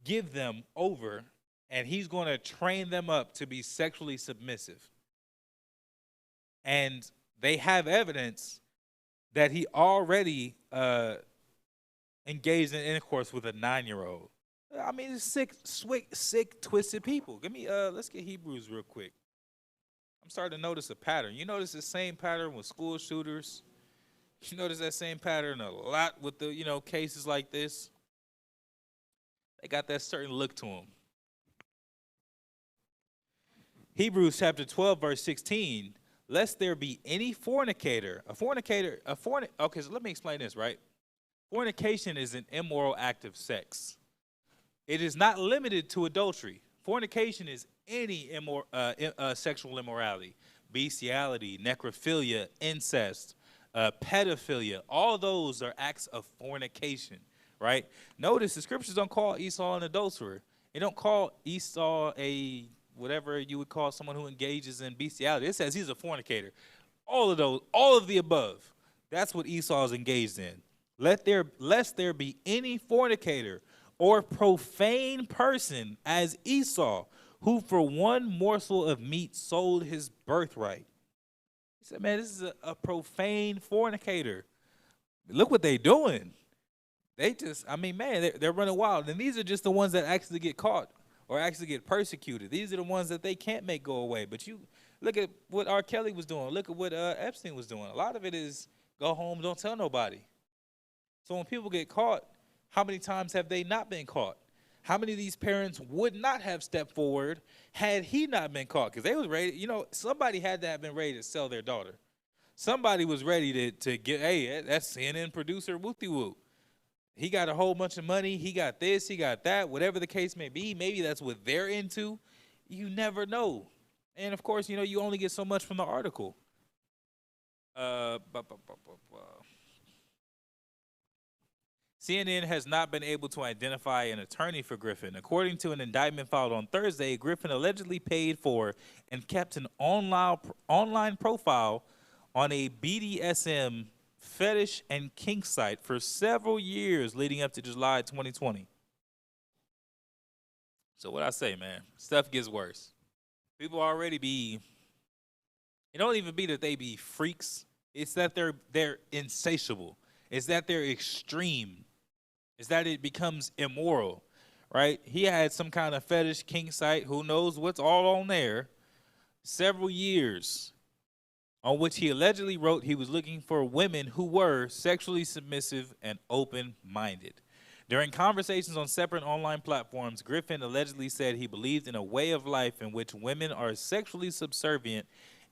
Give them over, and he's going to train them up to be sexually submissive. And they have evidence that he already engaged in intercourse with a 9-year-old. I mean, it's sick, twisted people. Let's get Hebrews real quick. I'm starting to notice a pattern. You notice the same pattern with school shooters. You notice that same pattern a lot with the, cases like this. They got that certain look to them. Hebrews chapter 12, verse 16. Lest there be any fornicator. Okay, so let me explain this, right? Fornication is an immoral act of sex. It is not limited to adultery. Fornication is any sexual immorality, bestiality, necrophilia, incest, pedophilia. All those are acts of fornication, right? Notice the scriptures don't call Esau an adulterer. They don't call Esau a whatever you would call someone who engages in bestiality. It says he's a fornicator. All of those, all of the above. That's what Esau is engaged in. Lest there be any fornicator or profane person as Esau, who for one morsel of meat sold his birthright. He said, man, this is a profane fornicator. Look what they're doing. They're running wild. And these are just the ones that actually get caught or actually get persecuted. These are the ones that they can't make go away. But you look at what R. Kelly was doing. Look at what Epstein was doing. A lot of it is go home, don't tell nobody. So when people get caught, how many times have they not been caught? How many of these parents would not have stepped forward had he not been caught? Because they was ready, somebody had to have been ready to sell their daughter. somebody was ready to get, hey, that's CNN producer Wooty Woo. He got a whole bunch of money. He got this, he got that, whatever the case may be. Maybe that's what they're into. You never know. And, of course, you only get so much from the article. CNN has not been able to identify an attorney for Griffin. According to an indictment filed on Thursday, Griffin allegedly paid for and kept an online profile on a BDSM fetish and kink site for several years leading up to July 2020. So what I say, man, stuff gets worse. People already it don't even be that they be freaks. It's that they're insatiable. It's that they're extreme. It's that it becomes immoral, right? He had some kind of fetish kink site. Who knows what's all on there? Several years, on which he allegedly wrote he was looking for women who were sexually submissive and open-minded. During conversations on separate online platforms, Griffin allegedly said he believed in a way of life in which women are sexually subservient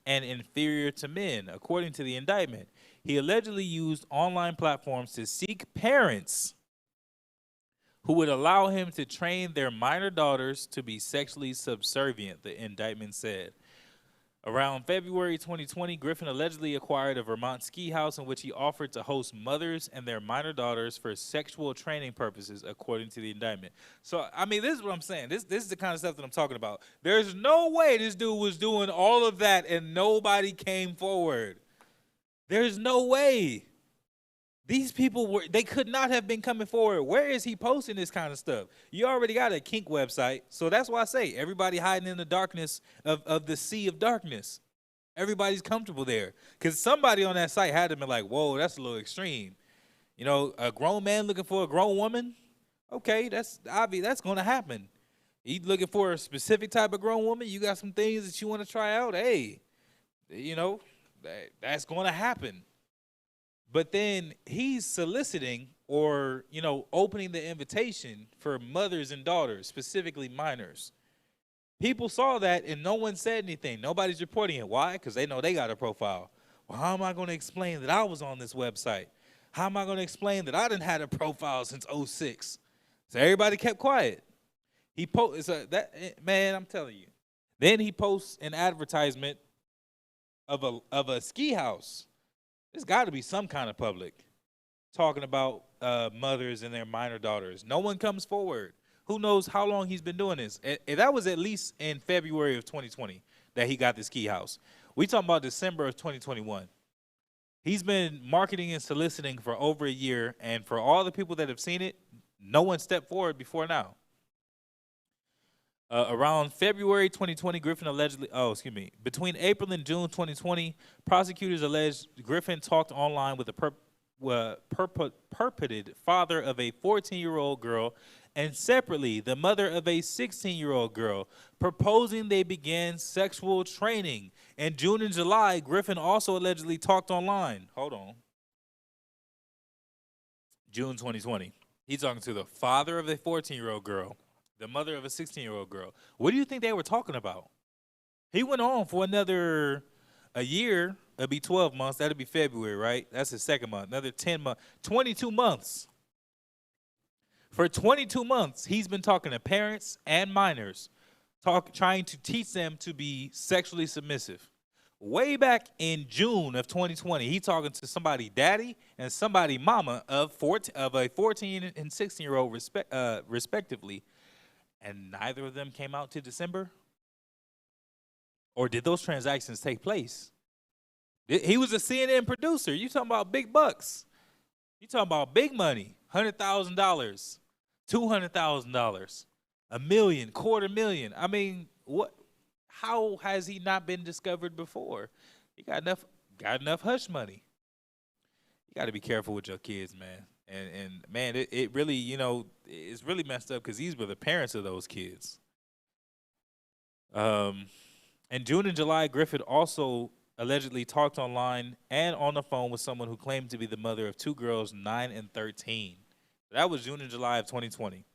and inferior to men. According to the indictment, he allegedly used online platforms to seek parents who would allow him to train their minor daughters to be sexually subservient, the indictment said. Around February 2020, Griffin allegedly acquired a Vermont ski house in which he offered to host mothers and their minor daughters for sexual training purposes, according to the indictment. So, I mean, this is what I'm saying. This is the kind of stuff that I'm talking about. There's no way this dude was doing all of that and nobody came forward. There's no way. These people they could not have been coming forward. Where is he posting this kind of stuff? You already got a kink website. So that's why I say everybody hiding in the darkness of the sea of darkness. Everybody's comfortable there. Because somebody on that site had to be like, whoa, that's a little extreme. A grown man looking for a grown woman? Okay, that's obvious. That's going to happen. He's looking for a specific type of grown woman. You got some things that you want to try out. Hey, that's going to happen. But then he's soliciting or, opening the invitation for mothers and daughters, specifically minors. People saw that and no one said anything. Nobody's reporting it. Why? Because they know they got a profile. Well, how am I going to explain that I was on this website? How am I going to explain that I didn't have a profile since 2006? So everybody kept quiet. Man, I'm telling you. Then he posts an advertisement of a ski house. There's got to be some kind of public talking about mothers and their minor daughters. No one comes forward. Who knows how long he's been doing this? And that was at least in February of 2020 that he got the ski house. We talking about December of 2021. He's been marketing and soliciting for over a year, and for all the people that have seen it, no one stepped forward before now. Around February 2020, Griffin between April and June 2020, prosecutors alleged Griffin talked online with a purported father of a 14-year-old girl and separately the mother of a 16-year-old girl, proposing they began sexual training. In June and July, Griffin also allegedly talked online. Hold on. June 2020. He's talking to the father of a 14-year-old girl, the mother of a 16-year-old girl. What do you think they were talking about? He went on for a year. It'll be 12 months. That'll be February, right? That's his second month. Another 10 months. 22 months. For 22 months, he's been talking to parents and minors, trying to teach them to be sexually submissive. Way back in June of 2020, he talking to somebody daddy and somebody mama of a 14 and 16-year-old respectively. And neither of them came out to December? Or did those transactions take place? He was a CNN producer. You talking about big bucks. You talking about big money. $100,000, $200,000, $1 million, $250,000. I mean, what? How has he not been discovered before? He got enough hush money. You got to be careful with your kids, man. And man, it really, it's really messed up because these were the parents of those kids. In June and July, Griffin also allegedly talked online and on the phone with someone who claimed to be the mother of two girls, 9 and 13. That was June and July of 2020.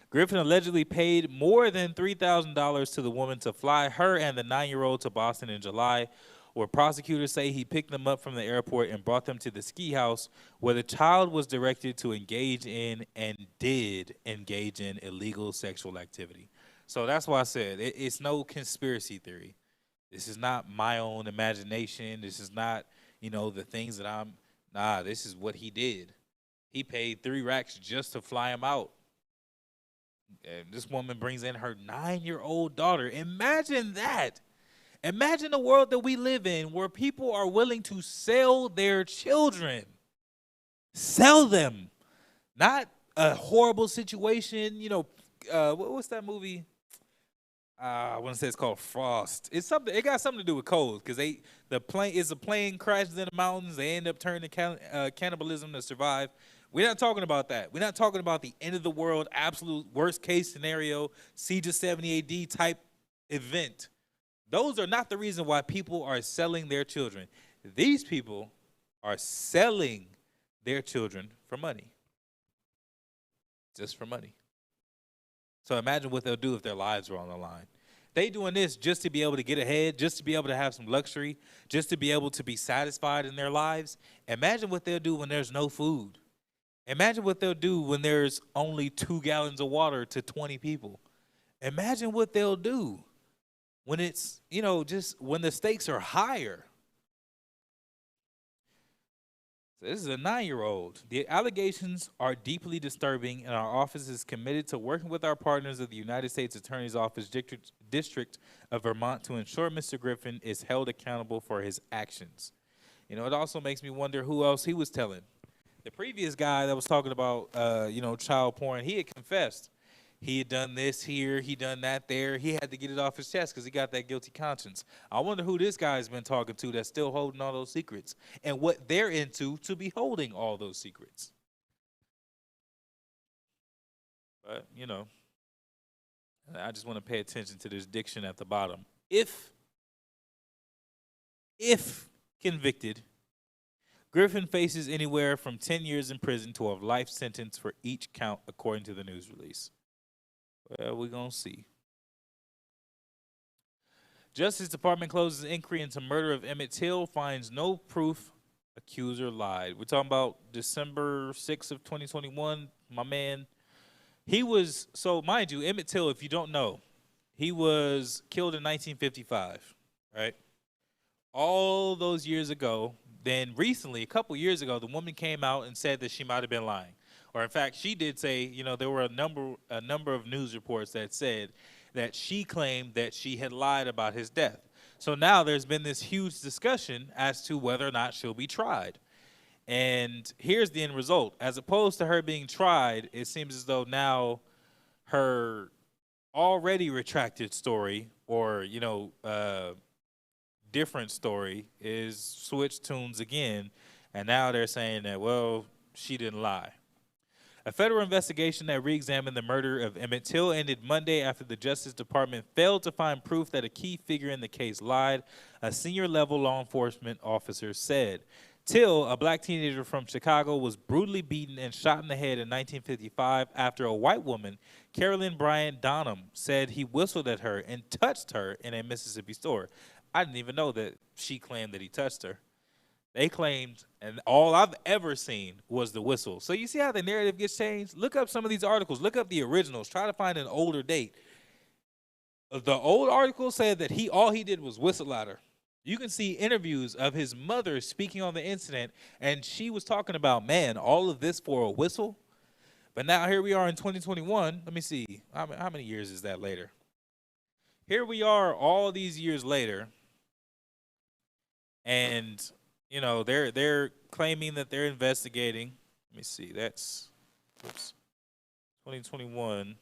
Griffin allegedly paid more than $3,000 to the woman to fly her and the 9-year-old to Boston in July, where prosecutors say he picked them up from the airport and brought them to the ski house where the child was directed to engage in and did engage in illegal sexual activity. So that's why I said it's no conspiracy theory. This is not my own imagination. This is not, the things that this is what he did. He paid 3 racks just to fly him out. And this woman brings in her 9-year-old daughter. Imagine that. Imagine the world that we live in where people are willing to sell their children. Sell them. Not a horrible situation. What's that movie? I want to say it's called Frost. It's something. It got something to do with cold because a plane crashes in the mountains. They end up turning to cannibalism to survive. We're not talking about that. We're not talking about the end of the world, absolute worst case scenario, Siege of 70 AD type event. Those are not the reason why people are selling their children. These people are selling their children for money. Just for money. So imagine what they'll do if their lives are on the line. They doing this just to be able to get ahead, just to be able to have some luxury, just to be able to be satisfied in their lives. Imagine what they'll do when there's no food. Imagine what they'll do when there's only 2 gallons of water to 20 people. Imagine what they'll do when it's, just when the stakes are higher. So this is a 9-year-old. The allegations are deeply disturbing, and our office is committed to working with our partners at the United States Attorney's Office District of Vermont to ensure Mr. Griffin is held accountable for his actions. It also makes me wonder who else he was telling. The previous guy that was talking about, child porn, he had confessed. He had done this here, he done that there. He had to get it off his chest because he got that guilty conscience. I wonder who this guy's been talking to that's still holding all those secrets and what they're into to be holding all those secrets. But, I just want to pay attention to this diction at the bottom. If convicted, Griffin faces anywhere from 10 years in prison to a life sentence for each count, according to the news release. Well, we're going to see. Justice Department closes inquiry into murder of Emmett Till, finds no proof accuser lied. We're talking about December 6th of 2021. My man, mind you, Emmett Till, if you don't know, he was killed in 1955, right? All those years ago. Then recently, a couple years ago, the woman came out and said that she might have been lying. Or in fact, she did say, there were a number of news reports that said that she claimed that she had lied about his death. So now there's been this huge discussion as to whether or not she'll be tried. And here's the end result. As opposed to her being tried, it seems as though now her already retracted story or, different story is switched tunes again, and now they're saying that, well, she didn't lie. A federal investigation that re-examined the murder of Emmett Till ended Monday after the Justice Department failed to find proof that a key figure in the case lied, a senior-level law enforcement officer said. Till, a black teenager from Chicago, was brutally beaten and shot in the head in 1955 after a white woman, Carolyn Bryant Donham, said he whistled at her and touched her in a Mississippi store. I didn't even know that she claimed that he touched her. They claimed, and all I've ever seen was the whistle. So you see how the narrative gets changed? Look up some of these articles. Look up the originals. Try to find an older date. The old article said that all he did was whistle at her. You can see interviews of his mother speaking on the incident, and she was talking about, man, all of this for a whistle? But now here we are in 2021. Let me see. How many years is that later? Here we are all these years later, and they're claiming that they're investigating. Let me see. That's 2021.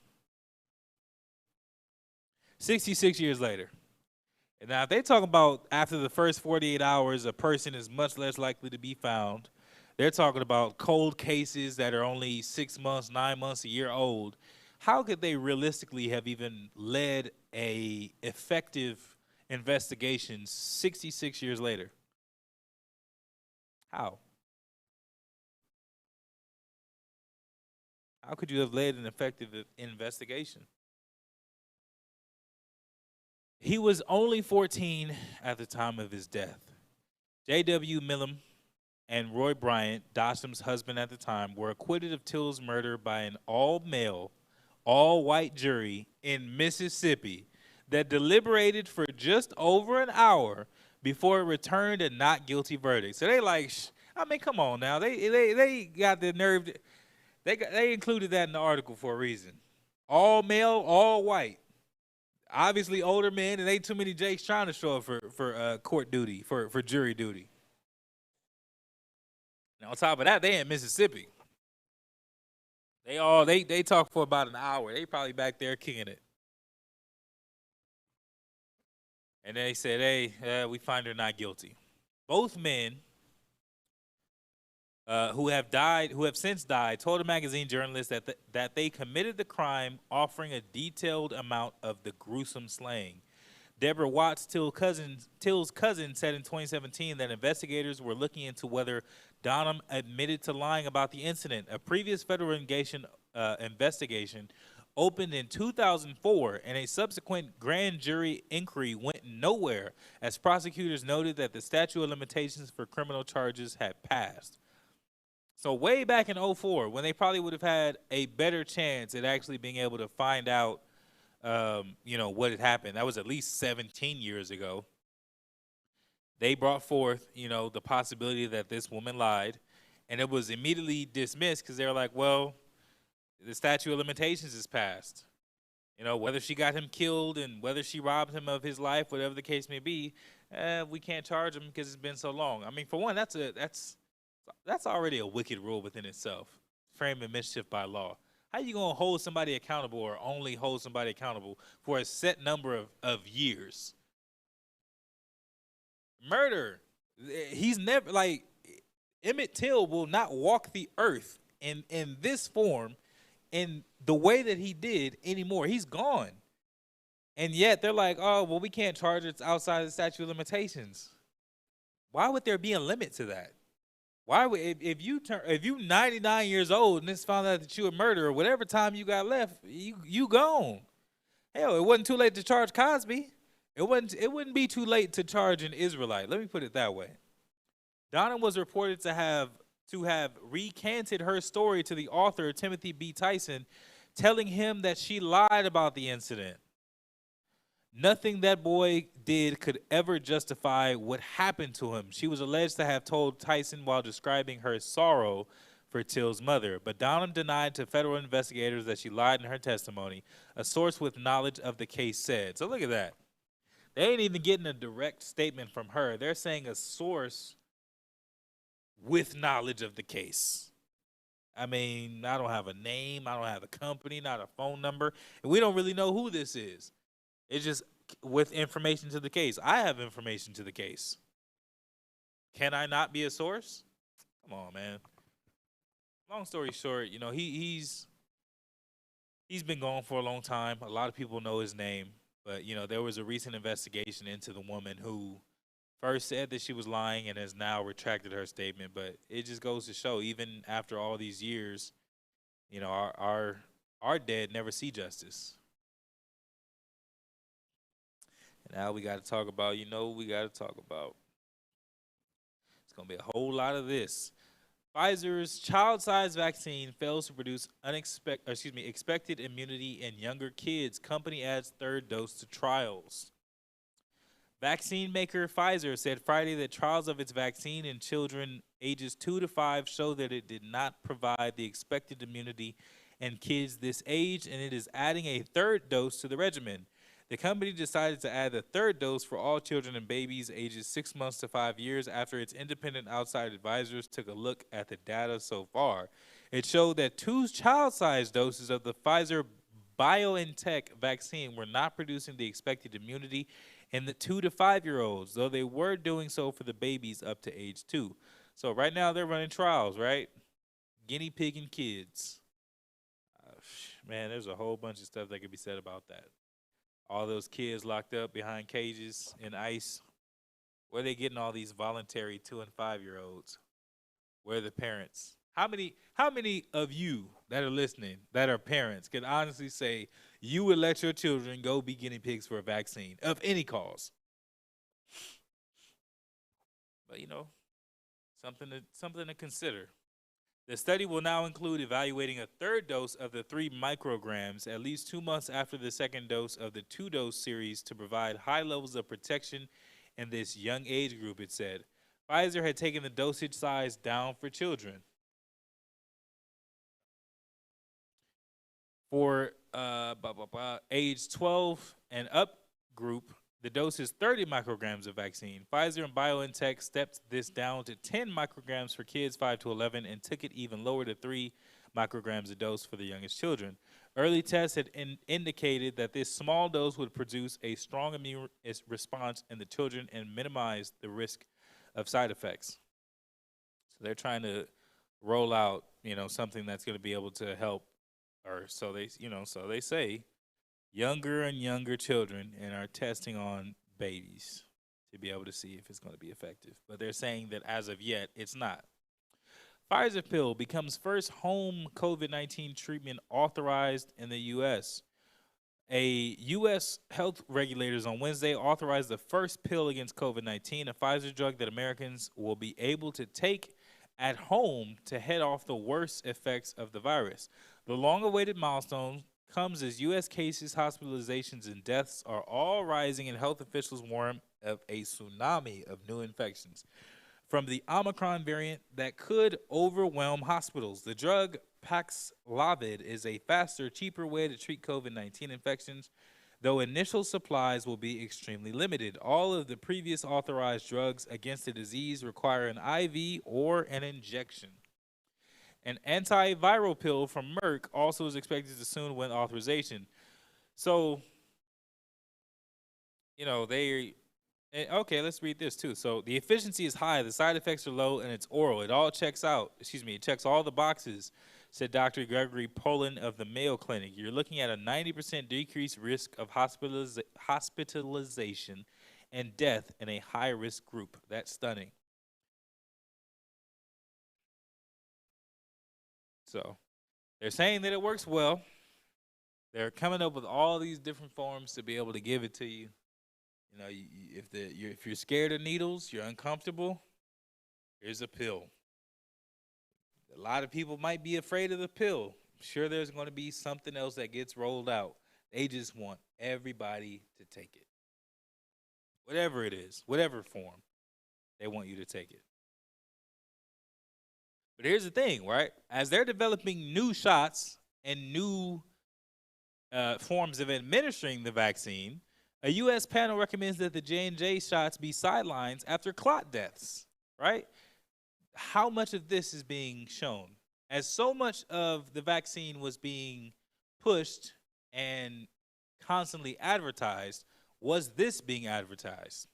66 years later. And now if they talk about after the first 48 hours, a person is much less likely to be found. They're talking about cold cases that are only 6 months, 9 months, a year old. How could they realistically have even led a effective investigation 66 years later? How? How could you have led an effective investigation? He was only 14 at the time of his death. J.W. Millam and Roy Bryant, Dosham's husband at the time, were acquitted of Till's murder by an all-male, all-white jury in Mississippi that deliberated for just over an hour before it returned a not guilty verdict. So they like, I mean, come on now. They got the nerve. They included that in the article for a reason. All male, all white. Obviously older men, and ain't too many Jakes trying to show up for court duty, for jury duty. And on top of that, they in Mississippi. They talk for about an hour. They probably back there kicking it. And they said, hey, we find her not guilty. Both men who have since died, told a magazine journalist that they committed the crime, offering a detailed amount of the gruesome slaying. Deborah Watts, Till's cousin, said in 2017 that investigators were looking into whether Donham admitted to lying about the incident. A previous federal investigation opened in 2004, and a subsequent grand jury inquiry went nowhere, as prosecutors noted that the statute of limitations for criminal charges had passed. So way back in 2004, when they probably would have had a better chance at actually being able to find out, what had happened. That was at least 17 years ago. They brought forth, the possibility that this woman lied, and it was immediately dismissed because they were like, well, the statute of limitations is passed. Whether she got him killed and whether she robbed him of his life, whatever the case may be, we can't charge him because it's been so long. I mean, for one, that's already a wicked rule within itself, framing mischief by law. How you going to hold somebody accountable or only hold somebody accountable for a set number of years? Murder. He's never, like, Emmett Till will not walk the earth in this form, in the way that he did anymore. He's gone. And yet they're like, oh, well, we can't charge it outside the statute of limitations. Why would there be a limit to that? Why would, if you 99 years old and it's found out that you a murderer, whatever time you got left, you gone. Hell, it wasn't too late to charge Cosby. It wouldn't be too late to charge an Israelite. Let me put it that way. Donna was reported to have recanted her story to the author Timothy B. Tyson, telling him that she lied about the incident. Nothing that boy did could ever justify what happened to him. She was alleged to have told Tyson while describing her sorrow for Till's mother, but Donham denied to federal investigators that she lied in her testimony, a source with knowledge of the case said. So look at that. They ain't even getting a direct statement from her. They're saying a source with knowledge of the case. I mean, I don't have a name, I don't have a company, not a phone number, and we don't really know who this is. It's just with information to the case. I have information to the case. Can I not be a source? Come on, man. Long story short, he's been gone for a long time. A lot of people know his name, but there was a recent investigation into the woman who first said that she was lying and has now retracted her statement. But it just goes to show, even after all these years, our dead never see justice. Now we got to talk about, it's going to be a whole lot of this. Pfizer's child-sized vaccine fails to produce expected immunity in younger kids. Company adds third dose to trials. Vaccine maker Pfizer said Friday that trials of its vaccine in children ages 2 to 5 show that it did not provide the expected immunity in kids this age, and it is adding a third dose to the regimen. The company decided to add the third dose for all children and babies ages 6 months to 5 years after its independent outside advisors took a look at the data so far. It showed that 2 child-sized doses of the Pfizer BioNTech vaccine were not producing the expected immunity in the 2 to 5-year-olds, though they were doing so for the babies up to age 2. So right now they're running trials, right? Guinea pigging kids. Man, there's a whole bunch of stuff that could be said about that. All those kids locked up behind cages in ICE. Where are they getting all these voluntary 2 and 5-year-olds? Where are the parents? How many of you that are listening, that are parents, can honestly say you would let your children go be guinea pigs for a vaccine of any cause. But something to consider. The study will now include evaluating a third dose of the 3 micrograms at least 2 months after the second dose of the 2-dose series to provide high levels of protection in this young age group, it said. Pfizer had taken the dosage size down for children. For age 12 and up group, the dose is 30 micrograms of vaccine. Pfizer and BioNTech stepped this down to 10 micrograms for kids 5 to 11 and took it even lower to 3 micrograms a dose for the youngest children. Early tests had indicated that this small dose would produce a strong immune response in the children and minimize the risk of side effects. So they're trying to roll out, something that's going to be able to help, or so they say, younger and younger children, and are testing on babies to be able to see if it's going to be effective. But they're saying that as of yet, it's not. Pfizer pill becomes first home COVID-19 treatment authorized in the U.S. A U.S. health regulators on Wednesday authorized the first pill against COVID-19, a Pfizer drug that Americans will be able to take at home to head off the worst effects of the virus. The long-awaited milestone comes as U.S. cases, hospitalizations, and deaths are all rising, and health officials warn of a tsunami of new infections from the Omicron variant that could overwhelm hospitals. The drug Paxlovid is a faster, cheaper way to treat COVID-19 infections, though initial supplies will be extremely limited. All of the previous authorized drugs against the disease require an IV or an injection. An antiviral pill from Merck also is expected to soon win authorization. So, okay, let's read this too. So the efficiency is high, the side effects are low, and it's oral. It all checks out. It checks all the boxes, said Dr. Gregory Poland of the Mayo Clinic. You're looking at a 90% decreased risk of hospitalization and death in a high-risk group. That's stunning. So they're saying that it works well. They're coming up with all these different forms to be able to give it to you. If you're scared of needles, you're uncomfortable, here's a pill. A lot of people might be afraid of the pill. I'm sure there's going to be something else that gets rolled out. They just want everybody to take it. Whatever it is, whatever form, they want you to take it. But here's the thing, right? As they're developing new shots and new forms of administering the vaccine, a U.S. panel recommends that the J&J shots be sidelined after clot deaths, right? How much of this is being shown? As so much of the vaccine was being pushed and constantly advertised, was this being advertised?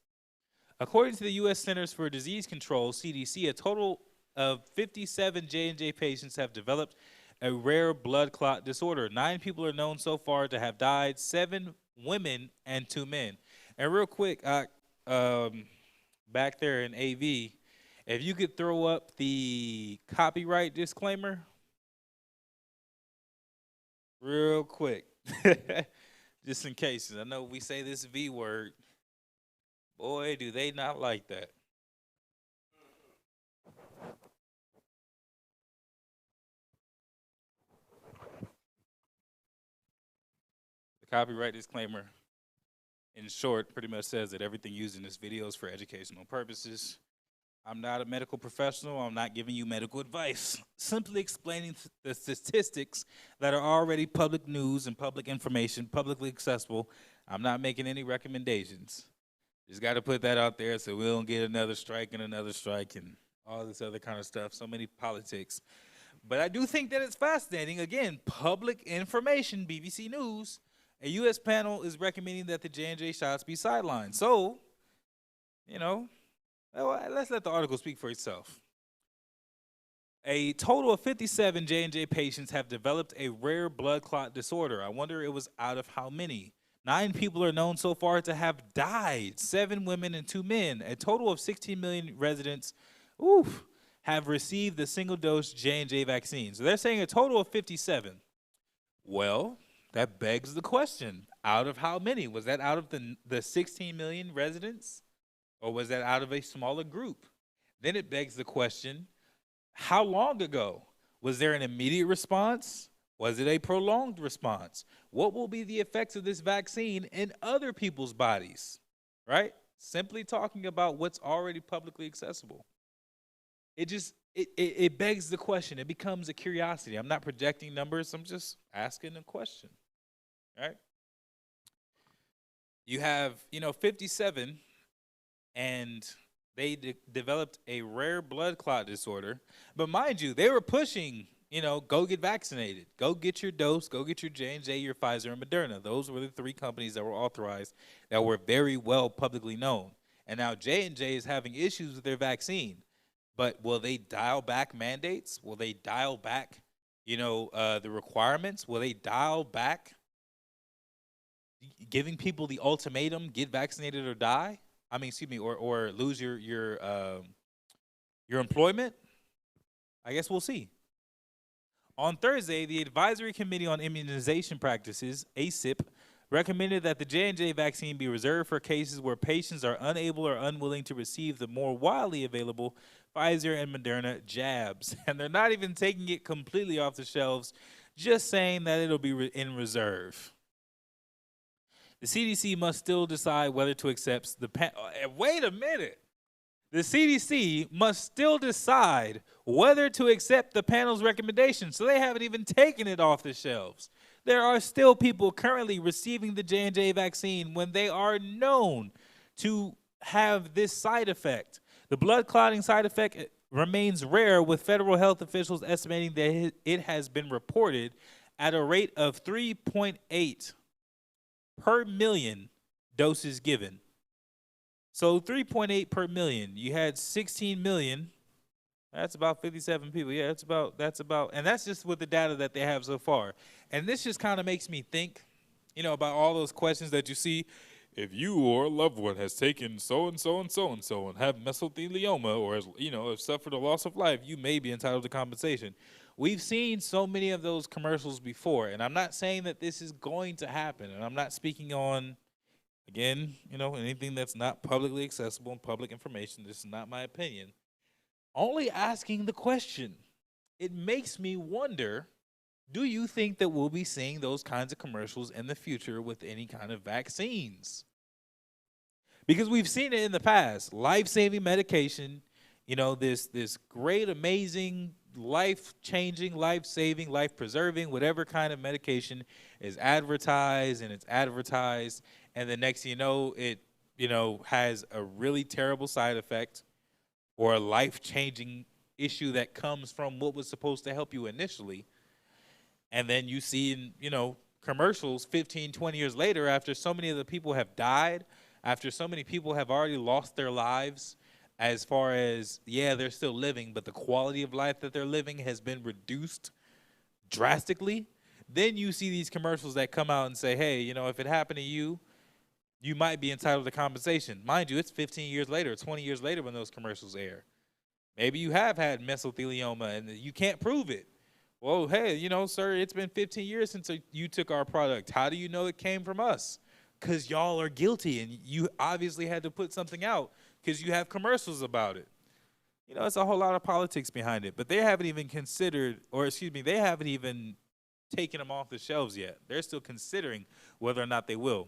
According to the U.S. Centers for Disease Control, CDC, a total of 57 J&J patients have developed a rare blood clot disorder. 9 people are known so far to have died, 7 women and 2 men. And real quick, back there in AV, if you could throw up the copyright disclaimer real quick, just in case. I know we say this V word. Boy, do they not like that. The copyright disclaimer, in short, pretty much says that everything used in this video is for educational purposes. I'm not a medical professional. I'm not giving you medical advice. Simply explaining the statistics that are already public news and public information, publicly accessible. I'm not making any recommendations. Just got to put that out there so we don't get another strike and all this other kind of stuff. So many politics. But I do think that it's fascinating. Again, public information, BBC News. A U.S. panel is recommending that the J&J shots be sidelined. So, let's let the article speak for itself. A total of 57 J&J patients have developed a rare blood clot disorder. I wonder it was out of how many? 9 people are known so far to have died, 7 women and 2 men. A total of 16 million residents have received the single-dose J&J vaccine. So they're saying a total of 57. Well, that begs the question, out of how many? Was that out of the 16 million residents, or was that out of a smaller group? Then it begs the question, how long ago? Was there an immediate response? Was it a prolonged response? What will be the effects of this vaccine in other people's bodies, right? Simply talking about what's already publicly accessible. It begs the question. It becomes a curiosity. I'm not projecting numbers. I'm just asking a question, right? You have, 57, and they developed a rare blood clot disorder. But mind you, they were pushing, go get vaccinated. Go get your dose. Go get your J&J, your Pfizer, and Moderna. Those were the three companies that were authorized that were very well publicly known. And now J&J is having issues with their vaccine. But will they dial back mandates? Will they dial back, the requirements? Will they dial back giving people the ultimatum, get vaccinated or die? I mean, excuse me, or lose your employment? I guess we'll see. On Thursday, the Advisory Committee on Immunization Practices, ACIP, recommended that the J&J vaccine be reserved for cases where patients are unable or unwilling to receive the more widely available Pfizer and Moderna jabs. And they're not even taking it completely off the shelves, just saying that it'll be in reserve. The CDC must still decide whether to accept the wait a minute. The CDC must still decide whether to accept the panel's recommendation, so they haven't even taken it off the shelves. There are still people currently receiving the J&J vaccine when they are known to have this side effect. The blood clotting side effect remains rare, with federal health officials estimating that it has been reported at a rate of 3.8 per million doses given. So 3.8 per million. You had 16 million. That's about 57 people. Yeah, that's about, and that's just with the data that they have so far. And this just kind of makes me think, about all those questions that you see. If you or a loved one has taken so-and-so and so-and-so and have mesothelioma, or have suffered a loss of life, you may be entitled to compensation. We've seen so many of those commercials before, and I'm not saying that this is going to happen, and I'm not speaking on, again, anything that's not publicly accessible and public information. This is not my opinion. Only asking the question. It makes me wonder, do you think that we'll be seeing those kinds of commercials in the future with any kind of vaccines? Because we've seen it in the past. Life-saving medication, this great, amazing, life-changing, life-saving, life-preserving, whatever kind of medication is advertised, and the next thing you know, it, has a really terrible side effect or a life-changing issue that comes from what was supposed to help you initially. And then you see in, commercials 15, 20 years later, after so many of the people have died, after so many people have already lost their lives, as far as, yeah, they're still living, but the quality of life that they're living has been reduced drastically, then you see these commercials that come out and say, hey, if it happened to you, you might be entitled to compensation. Mind you, it's 15 years later, 20 years later when those commercials air. Maybe you have had mesothelioma and you can't prove it. Well, hey, sir, it's been 15 years since you took our product. How do you know it came from us? Because y'all are guilty, and you obviously had to put something out because you have commercials about it. It's a whole lot of politics behind it. But they haven't even considered, they haven't even taken them off the shelves yet. They're still considering whether or not they will.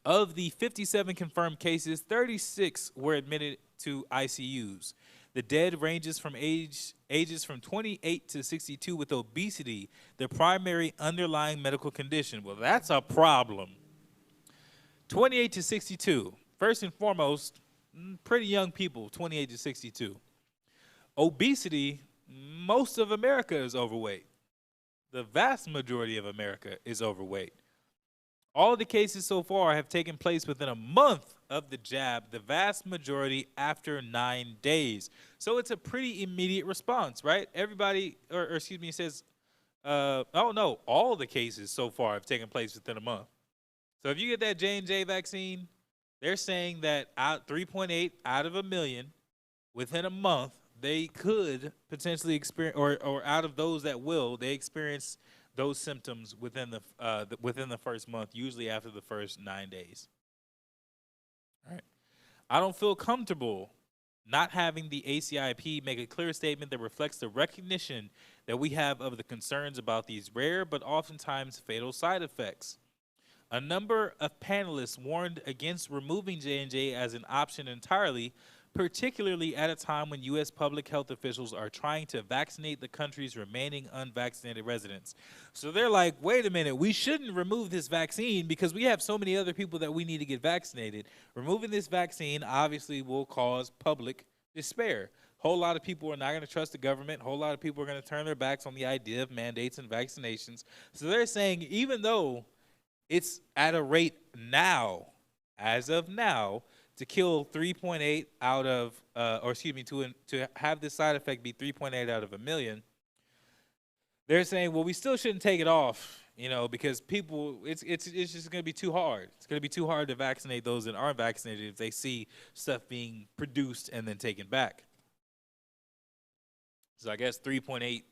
Of the 57 confirmed cases, 36 were admitted to ICUs. The dead ranges from ages from 28 to 62 with obesity, the primary underlying medical condition. Well, that's a problem. 28 to 62. First and foremost, pretty young people, 28 to 62. Obesity, most of America is overweight. The vast majority of America is overweight. All of the cases so far have taken place within a month of the jab, the vast majority after 9 days. So it's a pretty immediate response, right? Everybody, it says, all the cases so far have taken place within a month. So if you get that J&J vaccine, they're saying that 3.8 out of a million within a month, they could potentially experience, or out of those that will, they experience those symptoms within the first month, usually after the first 9 days. All right. I don't feel comfortable not having the ACIP make a clear statement that reflects the recognition that we have of the concerns about these rare but oftentimes fatal side effects. A number of panelists warned against removing J&J as an option entirely, particularly at a time when U.S. public health officials are trying to vaccinate the country's remaining unvaccinated residents. So they're like, wait a minute, we shouldn't remove this vaccine because we have so many other people that we need to get vaccinated. Removing this vaccine obviously will cause public despair. A whole lot of people are not going to trust the government. A whole lot of people are going to turn their backs on the idea of mandates and vaccinations. So they're saying even though it's at a rate now, as of now, to kill 3.8 out of, to have this side effect be 3.8 out of a million, they're saying, well, we still shouldn't take it off, because people, it's just going to be too hard. It's going to be too hard to vaccinate those that aren't vaccinated if they see stuff being produced and then taken back. So I guess 3.8,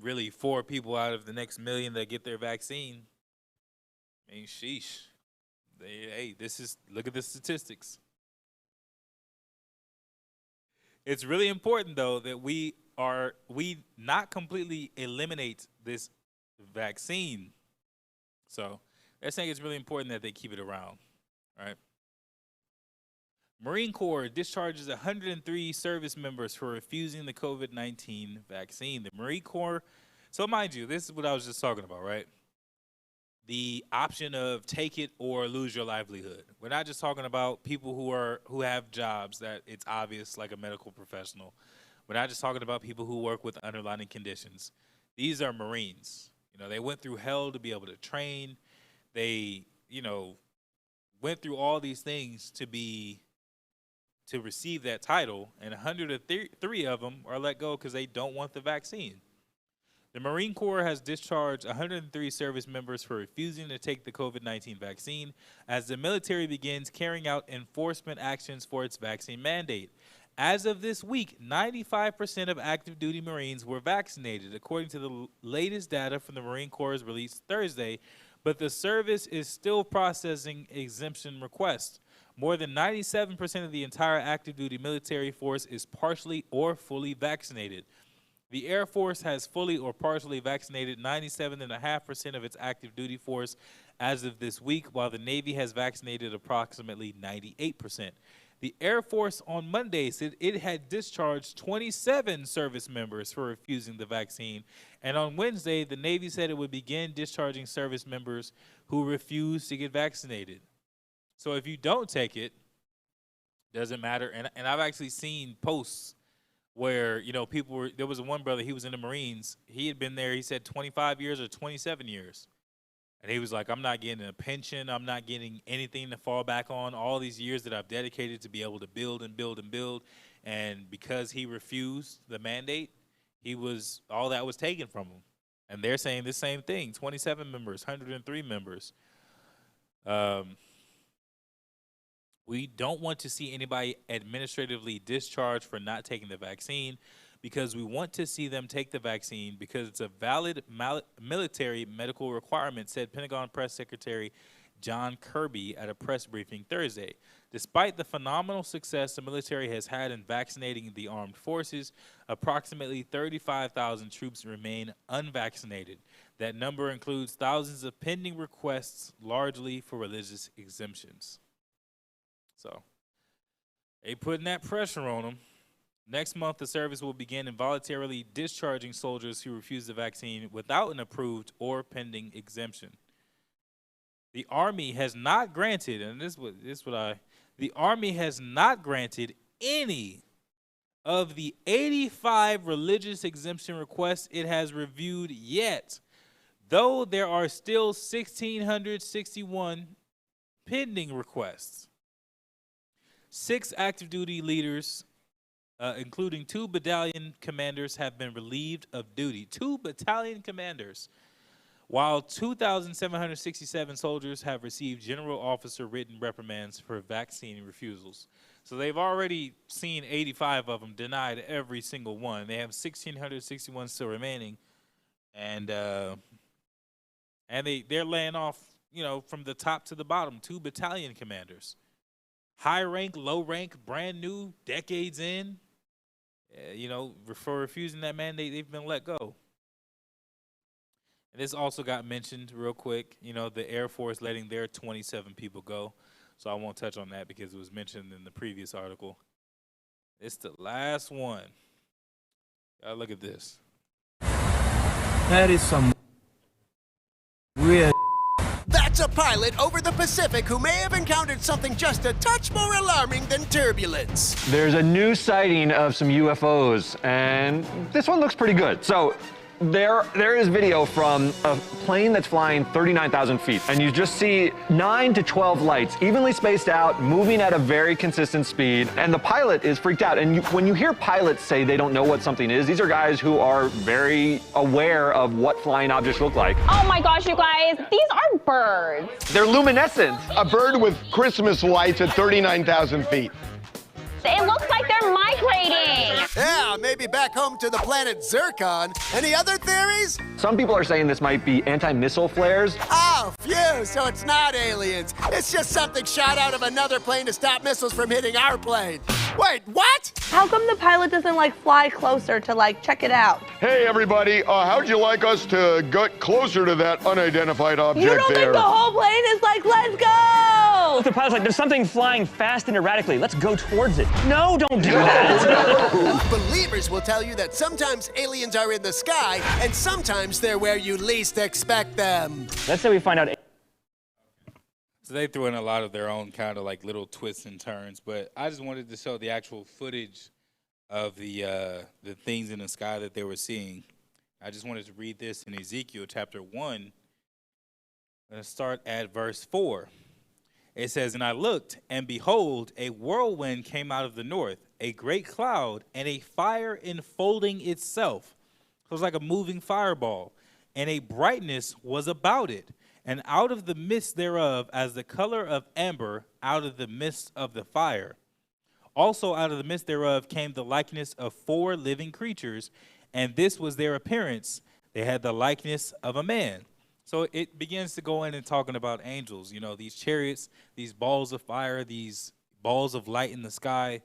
really 4 people out of the next million that get their vaccine. I mean, sheesh. Look at the statistics. It's really important, though, that we not completely eliminate this vaccine. So they're saying it's really important that they keep it around, right? Marine Corps discharges 103 service members for refusing the COVID-19 vaccine. The Marine Corps, so mind you, this is what I was just talking about, right? The option of take it or lose your livelihood. We're not just talking about people who have jobs that it's obvious, like a medical professional. We're not just talking about people who work with underlying conditions. These are Marines. They went through hell to be able to train. They, went through all these things to receive that title, and 103 of them are let go because they don't want the vaccine. The Marine Corps has discharged 103 service members for refusing to take the COVID-19 vaccine as the military begins carrying out enforcement actions for its vaccine mandate. As of this week, 95% of active duty Marines were vaccinated, according to the latest data from the Marine Corps released Thursday, but the service is still processing exemption requests. More than 97% of the entire active duty military force is partially or fully vaccinated. The Air Force has fully or partially vaccinated 97.5% of its active duty force as of this week, while the Navy has vaccinated approximately 98%. The Air Force on Monday said it had discharged 27 service members for refusing the vaccine, and on Wednesday, the Navy said it would begin discharging service members who refuse to get vaccinated. So if you don't take it, doesn't matter. And I've actually seen posts where, there was one brother, he was in the Marines. He had been there, he said 25 years or 27 years. And he was like, I'm not getting a pension. I'm not getting anything to fall back on. All these years that I've dedicated to be able to build and build and build. And because he refused the mandate, all that was taken from him. And they're saying the same thing, 27 members, 103 members. We don't want to see anybody administratively discharged for not taking the vaccine because we want to see them take the vaccine because it's a valid military medical requirement, said Pentagon Press Secretary John Kirby at a press briefing Thursday. Despite the phenomenal success the military has had in vaccinating the armed forces, approximately 35,000 troops remain unvaccinated. That number includes thousands of pending requests, largely for religious exemptions. So they putting that pressure on them. Next month, the service will begin involuntarily discharging soldiers who refuse the vaccine without an approved or pending exemption. The Army has not granted, and the Army has not granted any of the 85 religious exemption requests it has reviewed yet, though there are still 1,661 pending requests. 6 active duty leaders, including 2 battalion commanders, have been relieved of duty. 2 battalion commanders, while 2,767 soldiers have received general officer written reprimands for vaccine refusals. So they've already seen 85 of them, denied every single one. They have 1,661 still remaining, and they're laying off, from the top to the bottom, 2 battalion commanders, high rank, low rank, brand new, decades in. For refusing that mandate, they've been let go. And this also got mentioned real quick. The Air Force letting their 27 people go. So I won't touch on that because it was mentioned in the previous article. It's the last one. Look at this. That is some weird. That's a pilot over the Pacific who may have encountered something just a touch more alarming than turbulence. There's a new sighting of some UFOs, and this one looks pretty good. So there is video from a plane that's flying 39,000 feet, and you just see 9 to 12 lights evenly spaced out, moving at a very consistent speed, and the pilot is freaked out. And when you hear pilots say they don't know what something is, these are guys who are very aware of what flying objects look like. Oh my gosh, you guys, these are birds. They're luminescent. A bird with Christmas lights at 39,000 feet. It looks like they're migrating. Yeah, maybe back home to the planet Zircon. Any other theories? Some people are saying this might be anti-missile flares. Oh, phew, so it's not aliens. It's just something shot out of another plane to stop missiles from hitting our plane. Wait, what? How come the pilot doesn't fly closer to check it out? Hey everybody, how'd you like us to get closer to that unidentified object You don't there? think the whole plane is let's go? The pilot's like, there's something flying fast and erratically. Let's go towards it. No, don't do that. Believers will tell you that sometimes aliens are in the sky, and sometimes they're where you least expect them. Let's say we find out. So they threw in a lot of their own kind of little twists and turns, but I just wanted to show the actual footage of the things in the sky that they were seeing. I just wanted to read this in Ezekiel chapter 1. I'm going to start at verse 4. It says, "And I looked, and behold, a whirlwind came out of the north, a great cloud, and a fire enfolding itself." So it was like a moving fireball. "And a brightness was about it, and out of the midst thereof, as the color of amber, out of the midst of the fire. Also out of the midst thereof came the likeness of 4 living creatures, and this was their appearance. They had the likeness of a man." So it begins to go in and talking about angels, these chariots, these balls of fire, these balls of light in the sky.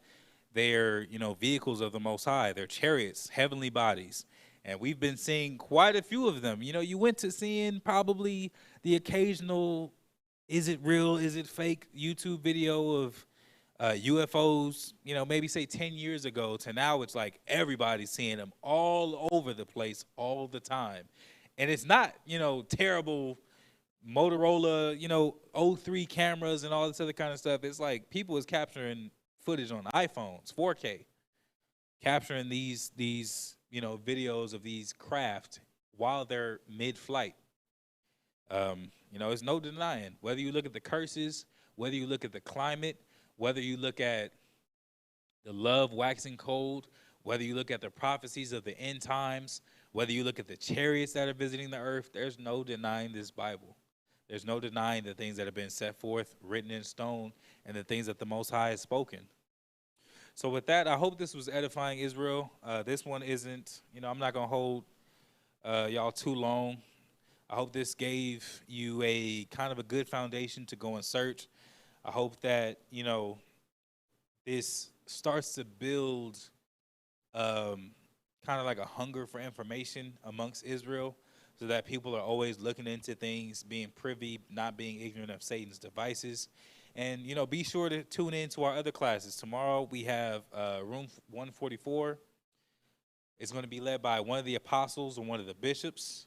They're, vehicles of the Most High. They're chariots, heavenly bodies. And we've been seeing quite a few of them. You went to seeing probably the occasional, is it real, is it fake YouTube video of UFOs, maybe say 10 years ago to now it's like everybody's seeing them all over the place all the time. And it's not, terrible Motorola, 03 cameras and all this other kind of stuff. It's like people is capturing footage on iPhones, 4K, capturing these videos of these craft while they're mid-flight. It's no denying. Whether you look at the curses, whether you look at the climate, whether you look at the love waxing cold, whether you look at the prophecies of the end times, whether you look at the chariots that are visiting the earth, there's no denying this Bible. There's no denying the things that have been set forth, written in stone, and the things that the Most High has spoken. So with that, I hope this was edifying, Israel. This one isn't, I'm not going to hold y'all too long. I hope this gave you a kind of a good foundation to go and search. I hope that, this starts to build kind of like a hunger for information amongst Israel, so that people are always looking into things, being privy, not being ignorant of Satan's devices. And, be sure to tune in to our other classes. Tomorrow we have room 144. It's going to be led by one of the apostles and one of the bishops.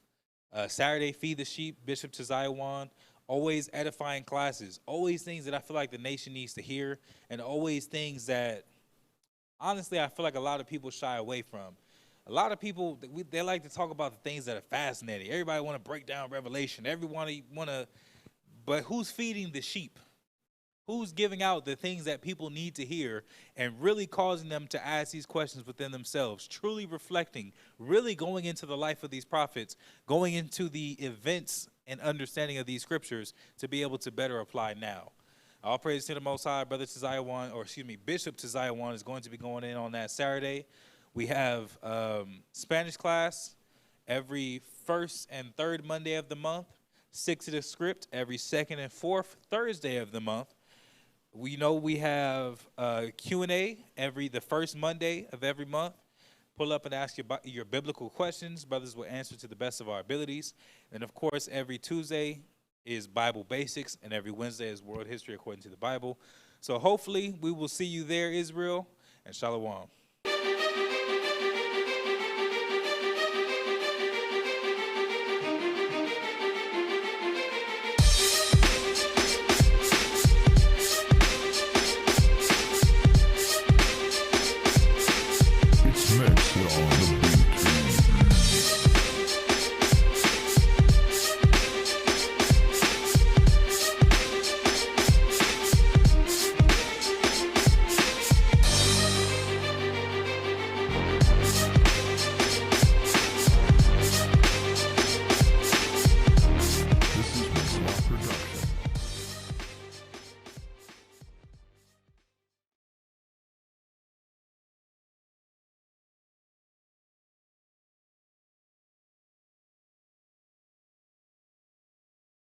Saturday, Feed the Sheep, Bishop Taziawan. Always edifying classes, always things that I feel like the nation needs to hear, and always things that, honestly, I feel like a lot of people shy away from. A lot of people, they like to talk about the things that are fascinating. Everybody want to break down Revelation. Everyone want to, but who's feeding the sheep? Who's giving out the things that people need to hear and really causing them to ask these questions within themselves, truly reflecting, really going into the life of these prophets, going into the events and understanding of these scriptures to be able to better apply now. All praise to the Most High. Brother Tizaya One, or excuse me, Bishop Tizaya One is going to be going in on that Saturday. We have Spanish class every first and third Monday of the month. Stick to the script every second and fourth Thursday of the month. We know we have Q&A the first Monday of every month. Pull up and ask your biblical questions. Brothers will answer to the best of our abilities. And, of course, every Tuesday is Bible Basics, and every Wednesday is World History According to the Bible. So hopefully we will see you there, Israel, and Shalom.